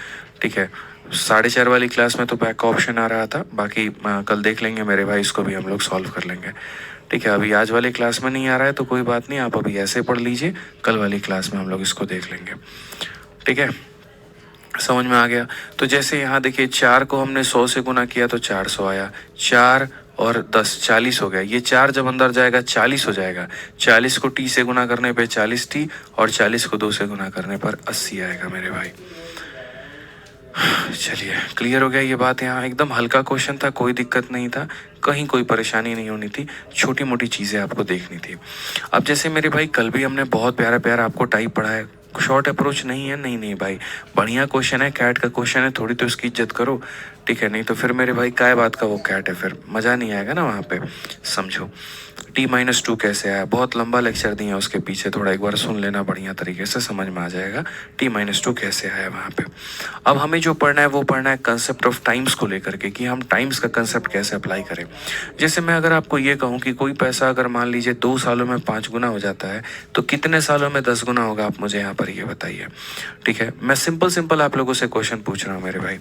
ठीक है, 4:30 वाली क्लास में तो बैक का ऑप्शन आ रहा था, बाकी कल देख लेंगे मेरे भाई, इसको भी हम लोग सॉल्व कर लेंगे। ठीक है, अभी आज वाली क्लास में नहीं आ रहा है तो कोई बात नहीं, आप अभी ऐसे पढ़ लीजिए, कल वाली क्लास में हम लोग इसको देख लेंगे। ठीक है, समझ में आ गया। तो जैसे यहाँ देखिए 4 को हमने 100 से गुना किया तो 400 आया, 4 और 10 40 हो गया। ये 4 जब अंदर जाएगा 40 हो जाएगा, 40 को t से गुना करने पे 40t और 40 को 2 से गुना करने पर 80 आएगा मेरे भाई। चलिए क्लियर हो गया ये बात। यहाँ एकदम हल्का क्वेश्चन था, कोई दिक्कत नहीं था, कहीं कोई परेशानी नहीं होनी थी, छोटी मोटी चीज़ें आपको देखनी थी। अब जैसे मेरे भाई कल भी हमने बहुत प्यारा प्यारा आपको टाइप पढ़ाया, शॉर्ट अप्रोच नहीं है, नहीं भाई बढ़िया क्वेश्चन है, कैट का क्वेश्चन है, थोड़ी तो उसकी इज्जत करो। ठीक है, नहीं तो फिर मेरे भाई काय बात का वो कैट है, फिर मज़ा नहीं आएगा ना वहाँ पे। समझो t-2 कैसे आया, बहुत लंबा लेक्चर दिया उसके पीछे, थोड़ा एक बार सुन लेना, बढ़िया तरीके से समझ में आ जाएगा t-2 कैसे आया वहाँ पे। अब हमें जो पढ़ना है वो पढ़ना है कंसेप्ट ऑफ टाइम्स को लेकर के, कि हम टाइम्स का कंसेप्ट कैसे अप्लाई करें। जैसे मैं अगर आपको ये कहूँ कि कोई पैसा अगर मान लीजिए 2 सालों में 5 गुना हो जाता है, तो कितने सालों में 10 गुना होगा, आप मुझे यहाँ पर ये बताइए। ठीक है, मैं सिंपल आप लोगों से क्वेश्चन पूछ रहा हूँ मेरे भाई,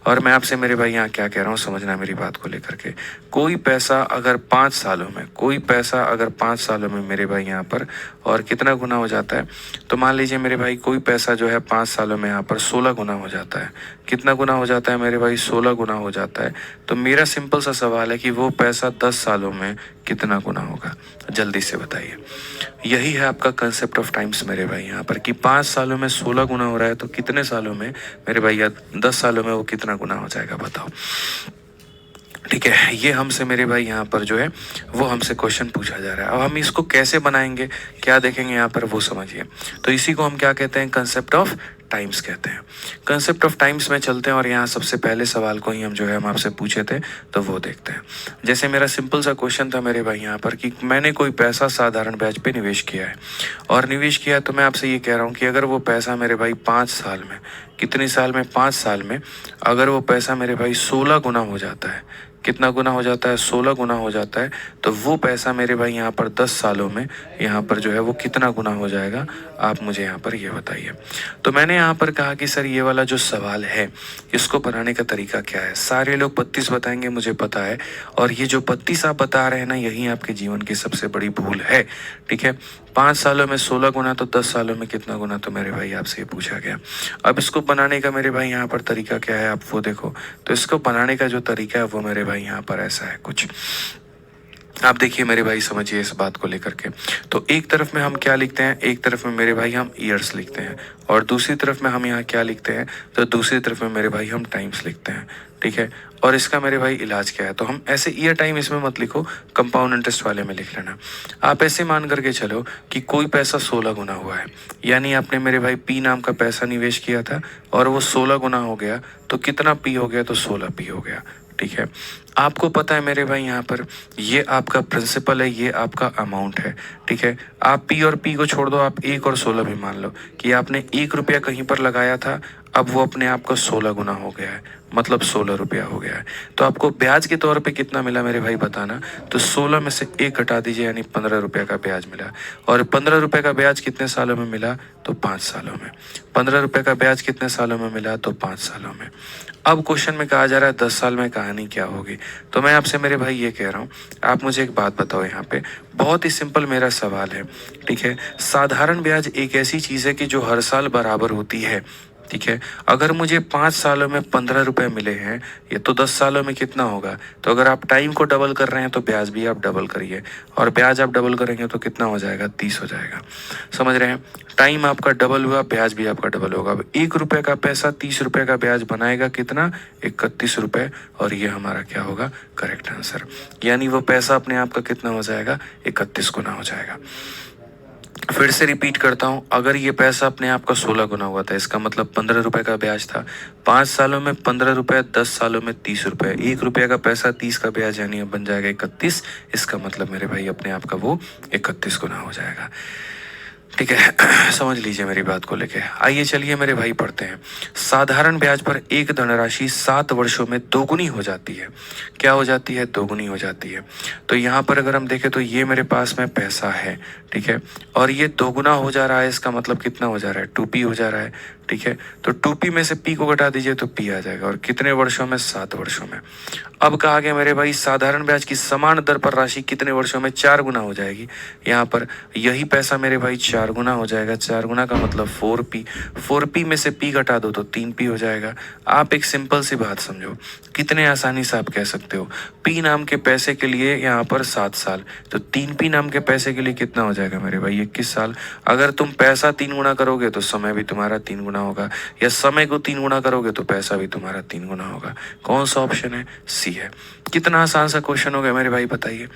और मैं आपसे मेरे भाई यहाँ क्या कह रहा हूँ समझना मेरी बात को लेकर के। कोई पैसा अगर 5 सालों में, कोई पैसा अगर 5 सालों में मेरे भाई यहाँ पर और कितना गुना हो जाता है, तो मान लीजिए मेरे भाई कोई पैसा जो है 5 सालों में यहाँ पर 16 गुना हो जाता है। कितना गुना हो जाता है मेरे भाई, 16 गुना हो जाता है। तो मेरा सिंपल सा सवाल है कि वो पैसा 10 सालों में कितना गुना होगा, जल्दी से बताइए। यही है आपका कंसेप्ट ऑफ टाइम्स मेरे भाई यहाँ पर, कि 5 सालों में 16 गुना हो रहा है, तो कितने सालों में मेरे भाई, या 10 सालों में वो कितना गुना हो जाएगा, बताओ। ठीक है, ये हमसे मेरे भाई यहाँ पर जो है वो हमसे क्वेश्चन पूछा जा रहा है। अब हम इसको कैसे बनाएंगे, क्या देखेंगे यहाँ पर, वो समझिए। तो इसी को हम क्या कहते हैं, कंसेप्ट ऑफ टाइम्स कहते हैं। कंसेप्ट ऑफ टाइम्स में चलते हैं और यहाँ सबसे पहले सवाल को ही हम जो है हम आपसे पूछे थे, तो वो देखते हैं। जैसे मेरा सिंपल सा क्वेश्चन था मेरे भाई यहाँ पर कि मैंने कोई पैसा साधारण ब्याज पे निवेश किया है, और निवेश किया, तो मैं आपसे ये कह रहा हूँ कि अगर वो पैसा मेरे भाई 5 साल में, कितने साल में, 5 साल में, अगर वो पैसा मेरे भाई 16 गुना हो जाता है, कितना गुना हो जाता है, 16 गुना हो जाता है, तो वो पैसा मेरे भाई यहाँ पर 10 सालों में यहाँ पर जो है वो कितना गुना हो जाएगा, आप मुझे यहाँ पर ये बताइए। तो मैंने यहाँ पर कहा कि सर ये वाला जो सवाल है इसको बनाने का तरीका क्या है। सारे लोग 32 बताएंगे, मुझे पता है, और ये जो 32 आप बता रहे हैं ना, यही आपके जीवन की सबसे बड़ी भूल है। ठीक है, 5 सालों में 16 गुना, तो 10 सालों में कितना गुना, तो मेरे भाई आपसे ये पूछा गया। अब इसको बनाने का मेरे भाई यहाँ पर तरीका क्या है, आप वो देखो। तो इसको बनाने का जो तरीका है वो मेरे भाई यहाँ पर ऐसा है कुछ, आप देखिए मेरे भाई, समझिए इस बात को लेकर के। तो एक तरफ में हम क्या लिखते हैं, एक तरफ में मेरे भाई हम ईयर्स लिखते हैं, और दूसरी तरफ में हम यहाँ क्या लिखते हैं, तो दूसरी तरफ में मेरे भाई हम टाइम्स लिखते हैं। ठीक है, और इसका मेरे भाई इलाज क्या है, तो हम ऐसे ईयर टाइम इसमें मत लिखो, कंपाउंड इंटरेस्ट वाले में लिख लेना। आप ऐसे मान करके चलो कि कोई पैसा 16 गुना हुआ है, यानी आपने मेरे भाई पी नाम का पैसा निवेश किया था और वो 16 गुना हो गया, तो कितना पी हो गया, तो 16 पी हो गया। ठीक है, आपको पता है मेरे भाई यहाँ पर ये आपका प्रिंसिपल है, ये आपका अमाउंट है। ठीक है, आप पी और पी को छोड़ दो, आप 1 और 16 भी मान लो कि आपने 1 रुपया कहीं पर लगाया था, अब वो अपने आप को 16 गुना हो गया है, मतलब 16 रुपया हो गया है। तो आपको ब्याज के तौर पे कितना मिला मेरे भाई बताना, तो 16 में से 1 घटा दीजिए, यानी 15 रुपया का ब्याज मिला। और 15 रुपये का ब्याज कितने सालों में मिला, तो 5 सालों में। 15 रुपये का ब्याज कितने सालों में मिला, तो 5 सालों में। अब क्वेश्चन में कहा जा रहा है 10 साल में कहानी क्या होगी, तो मैं आपसे मेरे भाई ये कह रहा हूँ, आप मुझे एक बात बताओ यहाँ पे, बहुत ही सिंपल मेरा सवाल है। ठीक है, साधारण ब्याज एक ऐसी चीज़ है कि जो हर साल बराबर होती है। ठीक है, अगर मुझे 5 सालों में 15 रुपए मिले हैं, ये तो 10 सालों में कितना होगा, तो अगर आप टाइम को डबल कर रहे हैं तो ब्याज भी आप डबल करिए, और ब्याज आप डबल करेंगे तो कितना हो जाएगा, 30 हो जाएगा। समझ रहे हैं, टाइम आपका डबल हुआ, ब्याज भी आपका डबल होगा। अब 1 रुपये का पैसा 30 रुपये का ब्याज बनाएगा कितना, 31 रुपये, और ये हमारा क्या होगा, करेक्ट आंसर। यानी वो पैसा अपने आप का कितना हो जाएगा, 31 गुना हो जाएगा। फिर से रिपीट करता हूँ, अगर ये पैसा अपने आप का 16 गुना हुआ था, इसका मतलब 15 रुपए का ब्याज था, 5 सालों में 15 रुपए, 10 सालों में 30 रुपए, 1 रुपये का पैसा 30 का ब्याज, यानी बन जाएगा 31। इसका मतलब मेरे भाई अपने आप का वो 31 गुना हो जाएगा। ठीक है, समझ लीजिए मेरी बात को लेके। आइए चलिए मेरे भाई पढ़ते हैं। साधारण ब्याज पर एक धनराशि 7 वर्षों में दोगुनी हो जाती है। क्या हो जाती है, दोगुनी हो जाती है। तो यहाँ पर अगर हम देखें तो ये मेरे पास में पैसा है, ठीक है, और ये दोगुना हो जा रहा है, इसका मतलब कितना हो जा रहा है, 2p हो जा रहा है। ठीक है। तो 2p में से p को घटा दीजिए तो p आ जाएगा, और कितने वर्षों में? 7 वर्षों में। अब कहा गया मेरे भाई साधारण ब्याज की समान दर पर राशि कितने वर्षों में 4 गुना हो जाएगी। यहाँ पर यही पैसा मेरे भाई 4 गुना हो जाएगा। 4 गुना का मतलब 4p, 4p में से p घटा दो तो 3p हो जाएगा। आप एक सिंपल सी बात समझो, कितने आसानी से आप कह सकते हो p नाम के पैसे के लिए यहाँ पर 7 साल, तो 3p नाम के पैसे के लिए कितना हो जाएगा मेरे भाई? 21 साल। अगर तुम पैसा 3 गुना करोगे तो समय भी तुम्हारा 3 गुना होगा, या समय को 3 गुना करोगे तो पैसा भी तुम्हारा 3 गुना होगा। कौन सा ऑप्शन है? सी है। कितना आसान सा क्वेश्चन हो गया मेरे भाई, बताइए।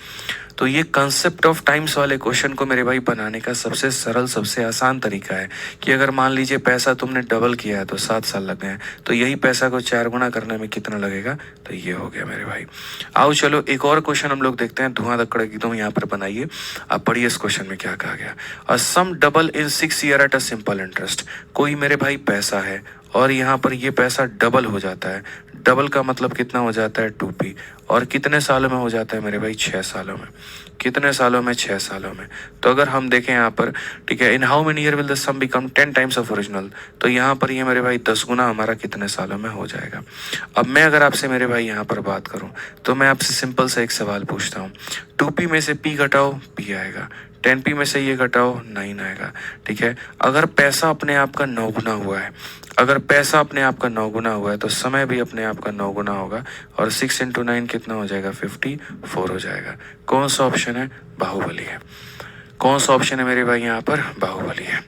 तो ये कंसेप्ट ऑफ टाइम्स वाले क्वेश्चन को मेरे भाई बनाने का सबसे सरल, सबसे आसान तरीका है कि अगर मान लीजिए पैसा तुमने डबल किया है तो 7 साल लग गए, तो यही पैसा को 4 गुना करने में कितना लगेगा? तो ये हो गया मेरे भाई। आओ चलो एक और क्वेश्चन हम लोग देखते हैं, धुआं धक्कड़ एकदम यहाँ पर बनाइए। आप पढ़िए इस क्वेश्चन में क्या कहा गया। A sum double in 6 year at a simple interest. कोई मेरे भाई पैसा है और यहाँ पर ये पैसा डबल हो जाता है। डबल का मतलब कितना हो जाता है? 2p। और कितने सालों में हो जाता है मेरे भाई? 6 सालों में। कितने सालों में? 6 सालों में। तो अगर हम देखें यहाँ पर, ठीक है, in how many year will the sum become 10 times of original, तो यहाँ पर ये मेरे भाई 10 गुना हमारा कितने सालों में हो जाएगा। अब मैं अगर आपसे मेरे भाई यहाँ पर बात करूँ तो मैं आपसे सिंपल सा एक सवाल पूछता हूँ। 2p में से p घटाओ, p आएगा। 10p में से ये घटाओ, 9 आएगा। ठीक है। अगर पैसा अपने आप का 9 गुना हुआ है, अगर पैसा अपने आप का 9 गुना हुआ है तो समय भी अपने आप का 9 गुना होगा, और 6 × 9 कितना हो जाएगा? 54 हो जाएगा। कौन सा ऑप्शन है? बाहुबली है। कौन सा ऑप्शन है मेरे भाई यहाँ पर? बाहुबली है।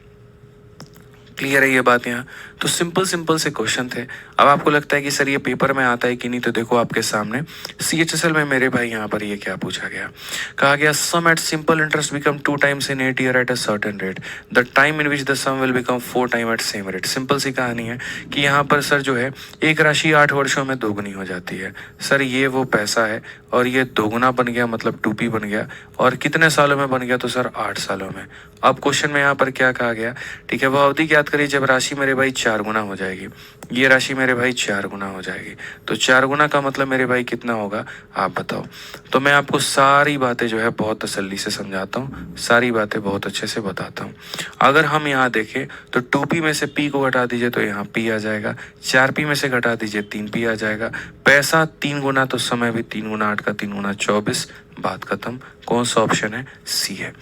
क्लियर है ये बात यहाँ? तो सिंपल सिंपल से क्वेश्चन थे। अब आपको लगता है कि सर ये पेपर में आता है कि नहीं, तो देखो आपके सामने CHSL में मेरे भाई यहाँ पर ये क्या पूछा गया। कहा गया sum at simple interest become 2 times in 8 year at a certain rate, the time in which the sum will become 4 time at same rate. Simple सी कहानी है कि यहाँ पर सर जो है एक राशि 8 वर्षों में दोगुनी हो जाती है। सर ये वो पैसा है और ये दोगुना बन गया, मतलब 2p बन गया, और कितने सालों में बन गया? तो सर 8 सालों में। अब क्वेश्चन में यहाँ पर क्या कहा गया? ठीक है, वह अवधि ज्ञात करिए जब राशि मेरे भाई 4 गुना हो जाएगी। ये राशि मेरे भाई 4 गुना हो जाएगी, तो 4 गुना का मतलब मेरे भाई कितना होगा? आप बताओ। तो मैं आपको सारी बातें जो है बहुत तसल्ली से समझाता हूँ, सारी बातें बहुत अच्छे से बताता हूँ। अगर हम यहाँ देखें तो 2p में से p को घटा दीजिए तो यहाँ p आ जाएगा, 4p में से घटा दीजिए 3p आ जाएगा। पैसा 3 गुना तो समय भी 3 गुना, 8 का 3 गुना 24, बात खत्म। कौन सा ऑप्शन है? सी है।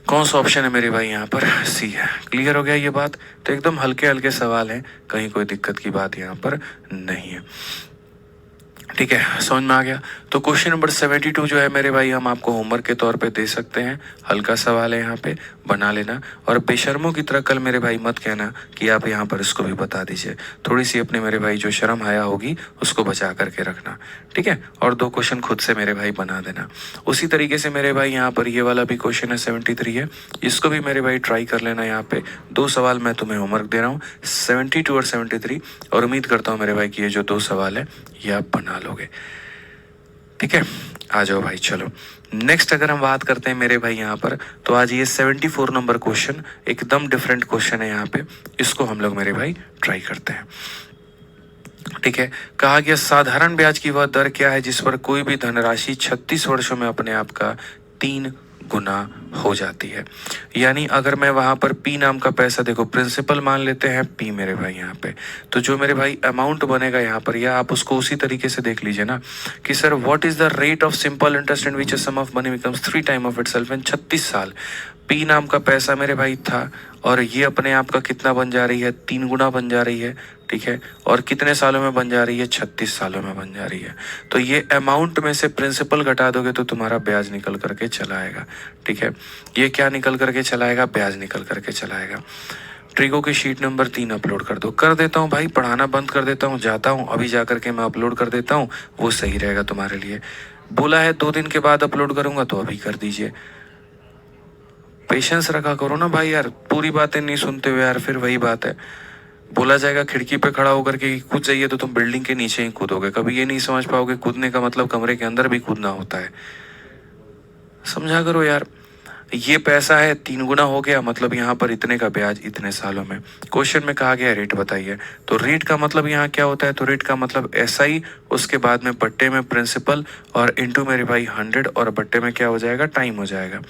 कौन सा ऑप्शन है मेरे भाई यहाँ पर? सी है। क्लियर हो गया ये बात? तो एकदम हल्के हल्के सवाल हैं, कहीं कोई दिक्कत की बात यहाँ पर नहीं है। ठीक है, समझ में आ गया? तो क्वेश्चन नंबर 72 जो है मेरे भाई हम आपको होमवर्क के तौर पे दे सकते हैं। हल्का सवाल है, यहाँ पे बना लेना, और बेशर्मों की तरह कल मेरे भाई मत कहना कि आप यहाँ पर इसको भी बता दीजिए। थोड़ी सी अपने मेरे भाई जो शर्म हया होगी उसको बचा करके रखना, ठीक है। और 2 क्वेश्चन खुद से मेरे भाई बना देना। उसी तरीके से मेरे भाई यहाँ पर ये वाला भी क्वेश्चन है 73 है, इसको भी मेरे भाई ट्राई कर लेना। यहाँ पे 2 सवाल मैं तुम्हें होमवर्क दे रहा हूँ, 72 और 73, और उम्मीद करता हूँ मेरे भाई कि ये जो 2 सवाल है ये आप बना लोगे। ठीक है, आ जाओ भाई। चलो नेक्स्ट अगर हम बात करते हैं मेरे भाई यहाँ पर, तो आज ये 74 नंबर क्वेश्चन एकदम डिफरेंट क्वेश्चन है। यहाँ पे इसको हम लोग मेरे भाई ट्राई करते हैं। ठीक है, कहा गया साधारण ब्याज की वह दर क्या है जिस पर कोई भी धनराशि 36 वर्षों में अपने आप का 3 गुना हो जाती है। यानी अगर मैं वहां पर p नाम का पैसा, देखो प्रिंसिपल मान लेते हैं p मेरे भाई यहाँ पे, तो जो मेरे भाई अमाउंट बनेगा यहाँ पर, या आप उसको उसी तरीके से देख लीजिए ना कि sir what is the rate of simple interest in which a sum of money becomes 3 time of itself in 36 साल। p नाम का पैसा मेरे भाई था और ये अपने आप का कितना बन जा रही है? 3 गुना बन जा रही है। ठीक है, और कितने सालों में बन जा रही है? 36 सालों में बन जा रही है। तो ये अमाउंट में से प्रिंसिपल घटा दोगे तो तुम्हारा ब्याज निकल करके चला आएगा। ठीक है, ये क्या निकल करके चला आएगा? ब्याज निकल करके चला आएगा। ट्रिगो की शीट नंबर 3 अपलोड कर दो। कर देता हूँ भाई, पढ़ाना बंद कर देता हूँ, जाता हूँ अभी जा करके मैं अपलोड कर देता हूँ, वो सही रहेगा तुम्हारे लिए। बोला है 2 दिन के बाद अपलोड करूंगा तो अभी कर दीजिए। पेशेंस रखा करो ना भाई यार, पूरी बातें नहीं सुनते हुए यार, फिर वही बात है, बोला जाएगा खिड़की पे खड़ा होकर के कूद जाइए तो तुम बिल्डिंग के नीचे ही कूदोगे। कभी ये नहीं समझ पाओगे कूदने का मतलब कमरे के अंदर भी कूदना होता है। समझा करो यार। ये पैसा है 3 गुना हो गया, मतलब यहाँ पर इतने का ब्याज इतने सालों में। क्वेश्चन में कहा गया रेट बताइए, तो रेट का मतलब यहाँ क्या होता है, तो रेट का मतलब SI, उसके बाद में बट्टे में प्रिंसिपल और इनटू मेरे भाई 100 और बट्टे में क्या हो जाएगा, टाइम हो जाएगा।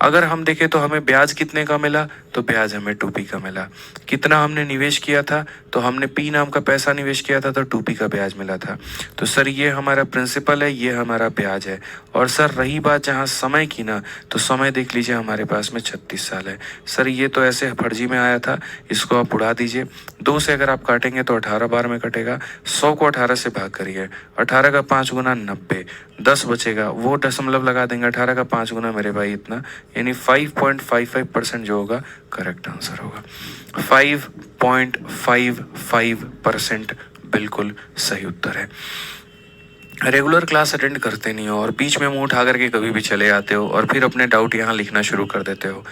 अगर हम देखें तो हमें ब्याज कितने का मिला, तो ब्याज हमें 2p का मिला। कितना हमने निवेश किया था, तो हमने P नाम का पैसा निवेश किया था, तो 2p का ब्याज मिला था। तो सर ये हमारा प्रिंसिपल है, ये हमारा ब्याज है। और सर रही बात जहाँ समय की ना, तो समय देख लीजिए हमारे पास में 36 साल है। सर ये तो ऐसे फर्जी में आया था, इसको आप उड़ा दीजिए। 2 से अगर आप काटेंगे तो 18 बार में कटेगा। 100 को 18 से भाग करिए, 18 का 5 गुना 90, 10 बचेगा, वो दशमलव लगा देंगे। 18 का 5 गुना मेरे भाई इतना, यानी 5.55% जो होगा करेक्ट आंसर होगा। 5.55% बिल्कुल सही उत्तर है। रेगुलर क्लास अटेंड करते नहीं हो और बीच में मुंह उठा करके कभी भी चले आते हो और फिर अपने डाउट यहाँ लिखना शुरू कर देते हो,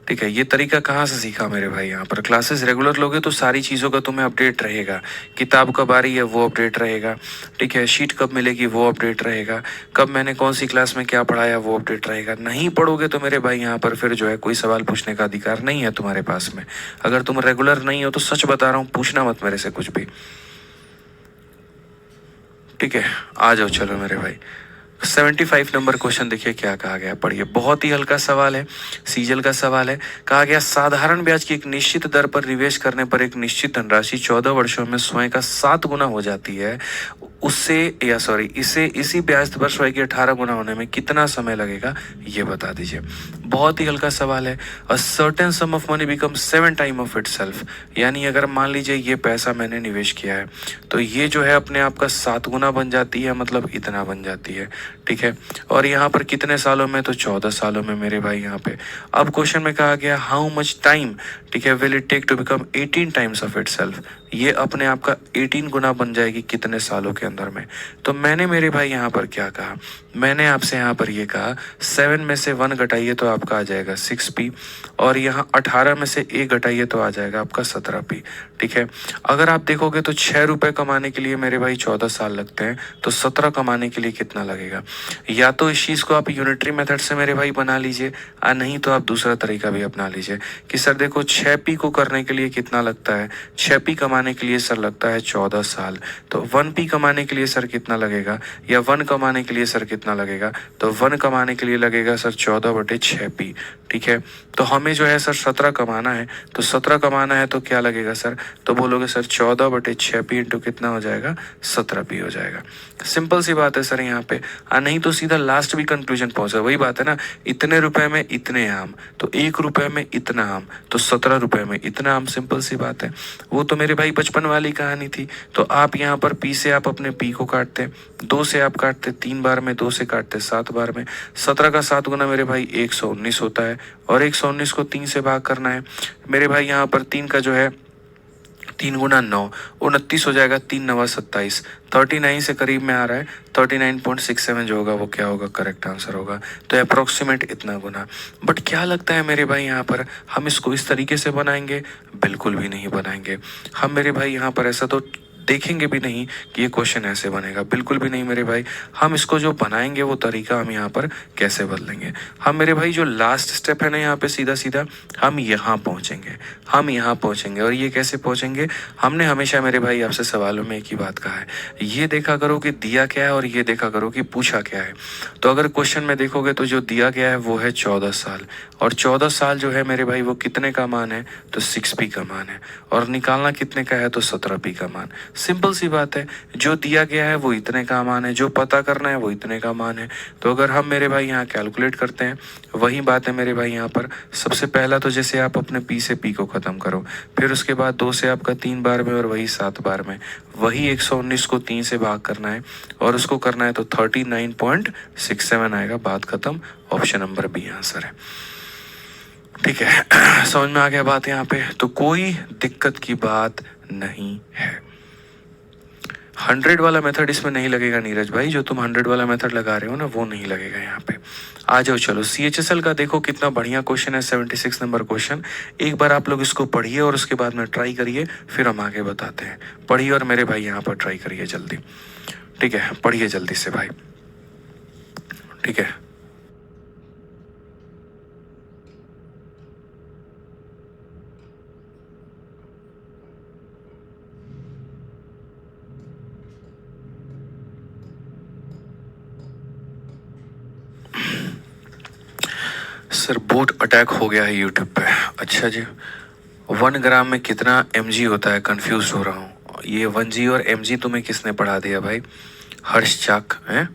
ठीक है। ये तरीका कहाँ से सीखा मेरे भाई? यहाँ पर क्लासेस रेगुलर लोगे तो सारी चीज़ों का तुम्हें अपडेट रहेगा। किताब कब आ रही है वो अपडेट रहेगा, ठीक है। शीट कब मिलेगी वो अपडेट रहेगा, कब मैंने कौन सी क्लास में क्या पढ़ाया वो अपडेट रहेगा। नहीं पढ़ोगे तो मेरे भाई यहाँ पर फिर जो है कोई सवाल पूछने का अधिकार नहीं है तुम्हारे पास में। अगर तुम रेगुलर नहीं हो तो सच बता रहा हूँ, पूछना मत मेरे से कुछ भी, ठीक है। आ जाओ चलो मेरे भाई। 75 नंबर क्वेश्चन देखिए क्या कहा गया, पढ़िए। बहुत ही हल्का सवाल है, सीजल का सवाल है। कहा गया साधारण ब्याज की एक निश्चित दर पर निवेश करने पर एक निश्चित धनराशि 14 वर्षों में स्वयं का 7 गुना हो जाती है। इसी ब्याज पर स्वयं की 18 गुना होने में कितना समय लगेगा, ये बता दीजिए। बहुत ही हल्का सवाल है। अ certain some of money become 7 time of it self, यानी अगर मान लीजिए ये पैसा मैंने निवेश किया है तो ये जो है अपने आप का 7 गुना बन जाती है, मतलब इतना बन जाती है, ठीक है। और यहाँ पर कितने सालों में, तो 14 सालों में मेरे भाई यहाँ पे। अब क्वेश्चन में कहा गया हाउ मच टाइम, ठीक है, will it take to become 18 times of itself, ये अपने आप का 18 गुना बन जाएगी कितने सालों के अंदर में। तो मैंने मेरे भाई यहाँ पर क्या कहा, मैंने आपसे यहाँ पर ये कहा 7 में से 1 घटाइए तो आपका आ जाएगा 6p, और यहाँ 18 में से 1 घटाइए तो आ जाएगा आपका 17p, ठीक है। अगर आप देखोगे तो 6 रुपए कमाने के लिए मेरे भाई 14 साल लगते हैं, तो 17 कमाने के लिए कितना लगेगा। या तो इस चीज़ को आप यूनिटरी मेथड से मेरे भाई बना लीजिए, नहीं तो आप दूसरा तरीका भी अपना लीजिए कि सर देखो 6p को करने के लिए कितना लगता है, 6p कमाने के लिए सर लगता है 14 साल, तो 1p कमाने के लिए सर कितना लगेगा, या 1 कमाने के लिए सर कितना लगेगा, तो 1 कमाने के लिए लगेगा सर 14/6p, ठीक है। तो हमें जो है सर 17 कमाना है, तो 17 कमाना है तो क्या लगेगा सर, तो बोलोगे सर 14/6p इंटू कितना हो जाएगा, 17p हो जाएगा। सिंपल सी बात है सर यहाँ पे। नहीं तो सीधा लास्ट भी कंक्लूजन पहुंचा, वही बात है ना, इतने रुपए में इतने आम, तो 1 रुपए में इतना आम, तो 17 रुपए में इतना आम, सिंपल सी बात है। वो तो मेरे भाई बचपन वाली कहानी थी। तो आप यहाँ पर p से आप अपने p को काटते, 2 से आप काटते 3 बार में, 2 से काटते 7 बार में, 17 का 7 गुना मेरे भाई 119 होता है, और 119 को 3 से भाग करना है मेरे भाई। यहाँ पर 3 का जो है 3 गुना 9, 29 हो जाएगा, 3 9 27, 39 से करीब में आ रहा है, 39.67 जो होगा वो क्या होगा, करेक्ट आंसर होगा। तो अप्रोक्सीमेट इतना गुना। बट क्या लगता है मेरे भाई यहाँ पर हम इसको इस तरीके से बनाएंगे, बिल्कुल भी नहीं बनाएंगे हम मेरे भाई। यहाँ पर ऐसा तो देखेंगे भी नहीं कि ये क्वेश्चन ऐसे बनेगा, बिल्कुल भी नहीं मेरे भाई। हम इसको जो बनाएंगे वो तरीका हम यहाँ पर कैसे बदलेंगे, हम मेरे भाई जो लास्ट स्टेप है ना यहाँ पे सीधा सीधा हम यहाँ पहुँचेंगे, हम यहाँ पहुँचेंगे। और ये कैसे पहुँचेंगे, हमने हमेशा मेरे भाई आपसे सवालों में एक ही बात कहा है, ये देखा करो कि दिया क्या है और ये देखा करो कि पूछा क्या है। तो अगर क्वेश्चन में देखोगे तो जो दिया गया है वो है 14 साल, और 14 साल जो है मेरे भाई वो कितने का मान है, तो 6p का मान है, और निकालना कितने का है, तो 17p का मान। सिंपल सी बात है, जो दिया गया है वो इतने का मान है, जो पता करना है वो इतने का मान है। तो अगर हम मेरे भाई यहाँ कैलकुलेट करते हैं, वही बात है मेरे भाई यहाँ पर। सबसे पहला तो जैसे आप अपने p से p को ख़त्म करो, फिर उसके बाद 2 से आपका 3 बार में, और वही 7 बार में, वही 119 को 3 से भाग करना है, और उसको करना है तो 39.67 आएगा, बात खत्म। ऑप्शन नंबर बी आंसर है, ठीक है। समझ में आ गया बात यहाँ पे, तो कोई दिक्कत की बात नहीं है। 100 वाला मेथड इसमें नहीं लगेगा नीरज भाई, जो तुम 100 वाला मेथड लगा रहे हो ना वो नहीं लगेगा यहाँ पे। आ जाओ चलो CHSL का देखो कितना बढ़िया क्वेश्चन है, 76 नंबर क्वेश्चन। एक बार आप लोग इसको पढ़िए और उसके बाद में ट्राई करिए, फिर हम आगे बताते हैं। पढ़िए और मेरे भाई यहाँ पर ट्राई करिए जल्दी, ठीक है, पढ़िए जल्दी से भाई, ठीक है। सर बोट अटैक हो गया है यूट्यूब पे। अच्छा जी, 1 ग्राम में कितना mg होता है, कंफ्यूज हो रहा हूँ। ये 1g और mg तुम्हें किसने पढ़ा दिया भाई? हर्ष चाक है?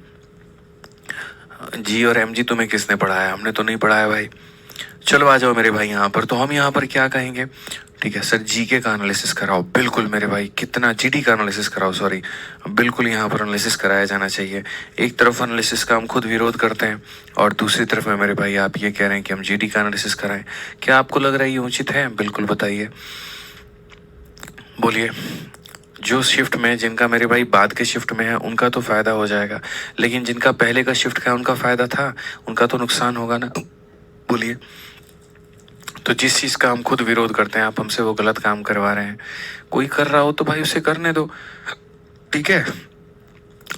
जी और mg तुम्हें किसने पढ़ाया? हमने तो नहीं पढ़ाया भाई। चलो आ जाओ मेरे भाई यहाँ पर। तो हम यहाँ पर क्या कहेंगे, ठीक है सर, जीके का एनालिसिस कराओ। बिल्कुल मेरे भाई, कितना जीडी का एनालिसिस कराओ, सॉरी, बिल्कुल यहाँ पर एनालिसिस कराया जाना चाहिए। एक तरफ एनालिसिस का हम खुद विरोध करते हैं और दूसरी तरफ में मेरे भाई आप ये कह रहे हैं कि हम जीडी का एनालिसिस कराएं। क्या आपको लग रहा है ये उचित है? बिल्कुल बताइए, बोलिए। जो शिफ्ट में, जिनका मेरे भाई बाद के शिफ्ट में है उनका तो फायदा हो जाएगा, लेकिन जिनका पहले का शिफ्ट का उनका फायदा था, उनका तो नुकसान होगा ना। बोलिए। तो जिस चीज़ का हम खुद विरोध करते हैं, आप हमसे वो गलत काम करवा रहे हैं। कोई कर रहा हो तो भाई उसे करने दो, ठीक है,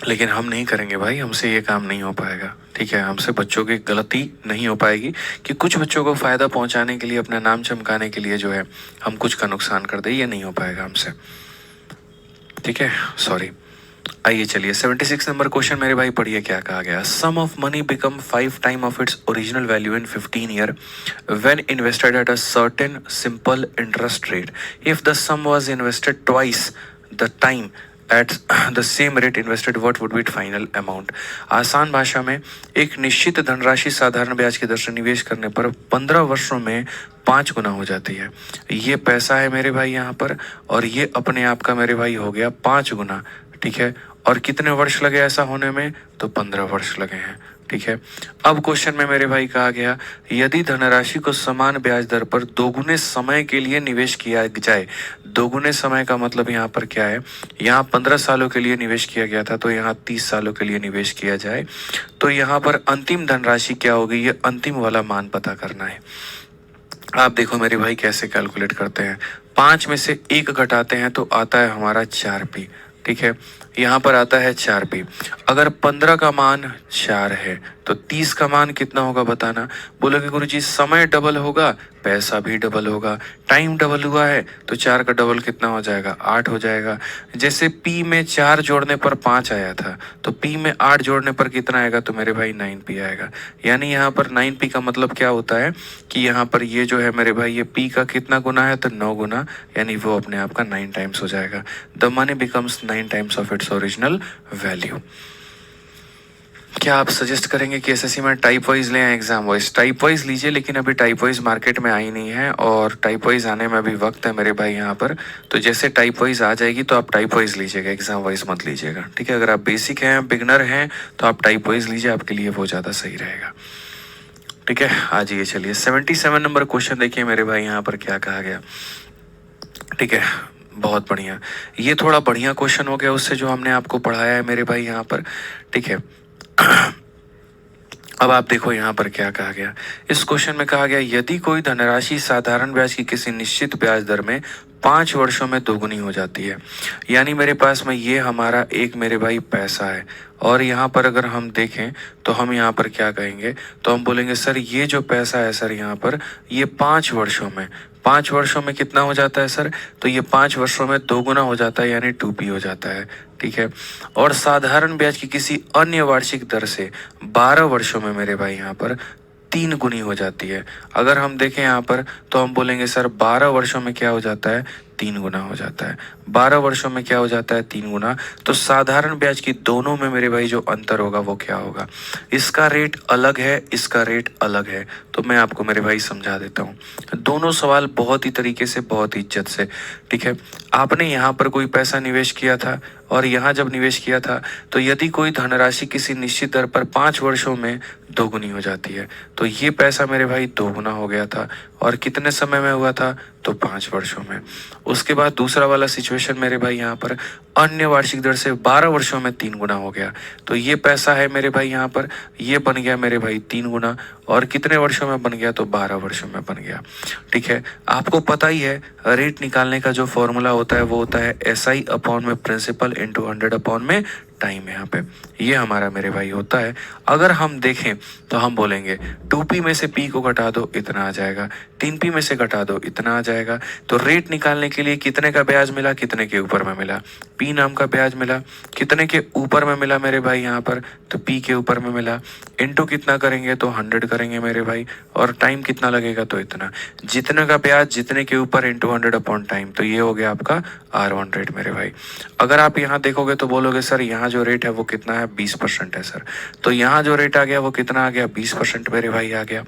लेकिन हम नहीं करेंगे भाई, हमसे ये काम नहीं हो पाएगा, ठीक है। हमसे बच्चों की गलती नहीं हो पाएगी कि कुछ बच्चों को फ़ायदा पहुंचाने के लिए, अपना नाम चमकाने के लिए जो है हम कुछ का नुकसान कर दें, ये नहीं हो पाएगा हमसे, ठीक है, सॉरी। आइए चलिए 76 नंबर क्वेश्चन मेरे भाई पढ़िए क्या कहा गया। Sum of money become 5 time of its original value in 15 year when invested at a certain simple interest rate. If the sum was invested twice the time at the same rate invested, what would be it final amount. आसान भाषा में, एक निश्चित धनराशि साधारण ब्याज की दर से निवेश करने पर 15 वर्षों में 5 गुना हो जाती है। ये पैसा है मेरे भाई यहाँ पर, और ये अपने आप का मेरे भाई हो गया 5 गुना, ठीक है। और कितने वर्ष लगे ऐसा होने में? तो 15 वर्ष लगे हैं, ठीक है। अब क्वेश्चन में मेरे भाई कहा गया, यदि धनराशि को समान ब्याज दर पर दोगुने समय के लिए निवेश किया जाए। दोगुने समय का मतलब यहाँ पर क्या है? यहाँ 15 सालों के लिए निवेश किया गया था, तो यहाँ 30 सालों के लिए निवेश किया जाए, तो यहाँ पर अंतिम धनराशि क्या होगी, ये अंतिम वाला मान पता करना है। आप देखो मेरे भाई कैसे कैलकुलेट करते हैं। 5 में से 1 घटाते हैं तो आता है हमारा 4p, ठीक है। यहाँ पर आता है 4p। अगर 15 का मान 4 है तो 30 का मान कितना होगा बताना। बोलोगे गुरुजी समय डबल होगा, पैसा भी डबल होगा। टाइम डबल हुआ है तो 4 का डबल कितना हो जाएगा? 8 हो जाएगा। जैसे p में 4 जोड़ने पर 5 आया था, तो p में 8 जोड़ने पर कितना आएगा? तो मेरे भाई 9p आएगा। यानी यहाँ पर 9p का मतलब क्या होता है कि यहाँ पर ये जो है मेरे भाई, ये p का कितना गुना है? तो 9 गुना, यानी वो अपने आप का 9 टाइम्स हो जाएगा। The money becomes 9 times of its original value. क्या आप सजेस्ट करेंगे कि एसएससी में टाइप वाइज लें या एग्जाम वाइज? टाइप वाइज लीजिए, लेकिन अभी टाइप वाइज मार्केट में आई नहीं है और टाइप वाइज आने में अभी वक्त है मेरे भाई यहाँ पर। तो जैसे टाइप वाइज आ जाएगी तो आप टाइप वाइज लीजिएगा, एग्जाम वाइज मत लीजिएगा, ठीक है। अगर आप बेसिक हैं, बिगनर हैं, तो आप टाइप वाइज लीजिए, आपके लिए वो ज़्यादा सही रहेगा, ठीक है। आ जाइए चलिए 77 नंबर क्वेश्चन देखिए मेरे भाई यहाँ पर क्या कहा गया, ठीक है। बहुत बढ़िया, ये थोड़ा बढ़िया क्वेश्चन हो गया उससे जो हमने आपको पढ़ाया है मेरे भाई यहाँ पर, ठीक है। अब आप देखो यहाँ पर क्या कहा गया। इस क्वेश्चन में कहा गया, यदि कोई धनराशि साधारण ब्याज की किसी निश्चित ब्याज दर में 5 वर्षों में दोगुनी हो जाती है। यानी मेरे पास में ये हमारा एक मेरे भाई पैसा है, और यहाँ पर अगर हम देखें तो हम यहाँ पर क्या कहेंगे, तो हम बोलेंगे सर ये जो पैसा है सर यहाँ पर, ये 5 वर्षों में, 5 वर्षों में कितना हो जाता है सर? तो ये 5 वर्षों में 2 गुना हो जाता है, यानी 2p हो जाता है, ठीक है। और साधारण ब्याज की किसी अन्य वार्षिक दर से 12 वर्षों में मेरे भाई यहाँ पर 3 गुनी हो जाती है। अगर हम देखें यहाँ पर तो हम बोलेंगे सर 12 वर्षों में क्या हो जाता है? 3 गुना हो जाता है। 12 वर्षों में क्या हो जाता है? 3 गुना। तो साधारण ब्याज की दोनों में मेरे भाई जो अंतर होगा वो क्या होगा? इसका रेट अलग है, इसका रेट अलग है। तो मैं आपको मेरे भाई समझा देता हूँ। दोनों सवाल बहुत ही तरीके से, बहुत ही इज्जत से, ठीक है। आपने यहाँ पर कोई पैसा निवेश किया था और यहाँ जब निवेश किया था, तो यदि कोई धनराशि किसी निश्चित दर पर 5 वर्षों में दोगुनी हो जाती है, तो ये पैसा मेरे भाई 2 गुना हो गया था। और कितने समय में हुआ था? तो 5 वर्षों में। उसके बाद दूसरा वाला सिचुएशन मेरे भाई यहाँ पर अन्य वार्षिक दर से 12 वर्षों में 3 गुना हो गया। तो ये पैसा है मेरे भाई यहाँ पर, ये बन गया मेरे भाई 3 गुना, और कितने वर्षों में बन गया? तो 12 वर्षों में बन गया, ठीक है। आपको पता ही है रेट निकालने का जो फॉर्मूला होता है वो होता है SI अपॉन में प्रिंसिपल इंटू 100 अपॉन में टाइम यहाँ पे, ये हमारा मेरे भाई होता है। अगर हम देखें तो हम बोलेंगे 2p में से p को घटा दो इतना आ जाएगा, 3p में से घटा दो इतना आ जाएगा। तो रेट निकालने के लिए कितने का ब्याज मिला, कितने के ऊपर में मिला, p नाम का ब्याज मिला, कितने के ऊपर में मिला मेरे भाई यहाँ पर, तो p के ऊपर में मिला, इनटू कितना करेंगे तो 100 करेंगे मेरे भाई, और टाइम कितना लगेगा तो इतना, जितने का ब्याज जितने के ऊपर इंटू 100 अपॉन टाइम, तो ये हो गया आपका R1 रेट मेरे भाई। अगर आप यहाँ देखोगे तो बोलोगे सर यहाँ जो रेट है वो कितना है, 20% है सर, तो यहाँ जो रेट आ गया वो कितना आ गया, 20% मेरे भाई आ गया।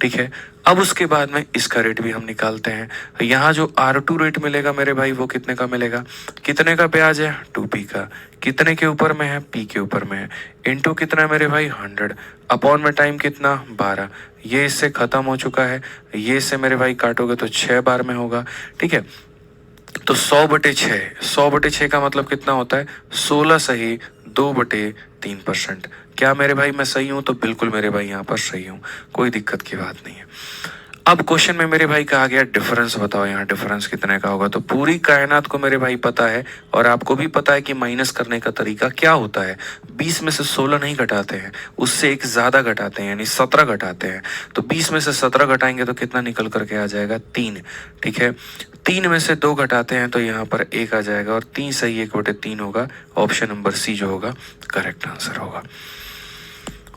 ठीक है, अब उसके बाद में इसका रेट भी हम निकालते हैं। यहाँ जो R2 रेट मिलेगा मेरे भाई वो कितने का मिलेगा, कितने का ब्याज है, 2p का, कितने के ऊपर में है, p के ऊपर में है, इनटू कितना है मेरे भाई 100, अपॉन में टाइम कितना 12, ये इससे खत्म हो चुका है, ये इससे मेरे भाई काटोगे तो 6 बार में होगा। ठीक है, तो 100/6, 100/6 का मतलब कितना होता है, 16 सही 2/3%। क्या मेरे भाई मैं सही हूं, तो बिल्कुल मेरे भाई यहाँ पर सही हूं, कोई दिक्कत की बात नहीं है। अब क्वेश्चन में मेरे भाई कहा गया डिफरेंस बताओ, यहाँ डिफरेंस कितने का होगा, तो पूरी कायनात को मेरे भाई पता है और आपको भी पता है कि माइनस करने का तरीका क्या होता है। 20 में से 16 नहीं घटाते हैं, उससे एक ज्यादा घटाते हैं, यानी 17 घटाते हैं। तो 20 में से 17 घटाएंगे तो कितना निकल करके आ जाएगा, 3। ठीक है, 3 में से 2 घटाते हैं तो यहाँ पर 1 आ जाएगा, और 3 सही 1/3 होगा। ऑप्शन नंबर सी जो होगा करेक्ट आंसर होगा।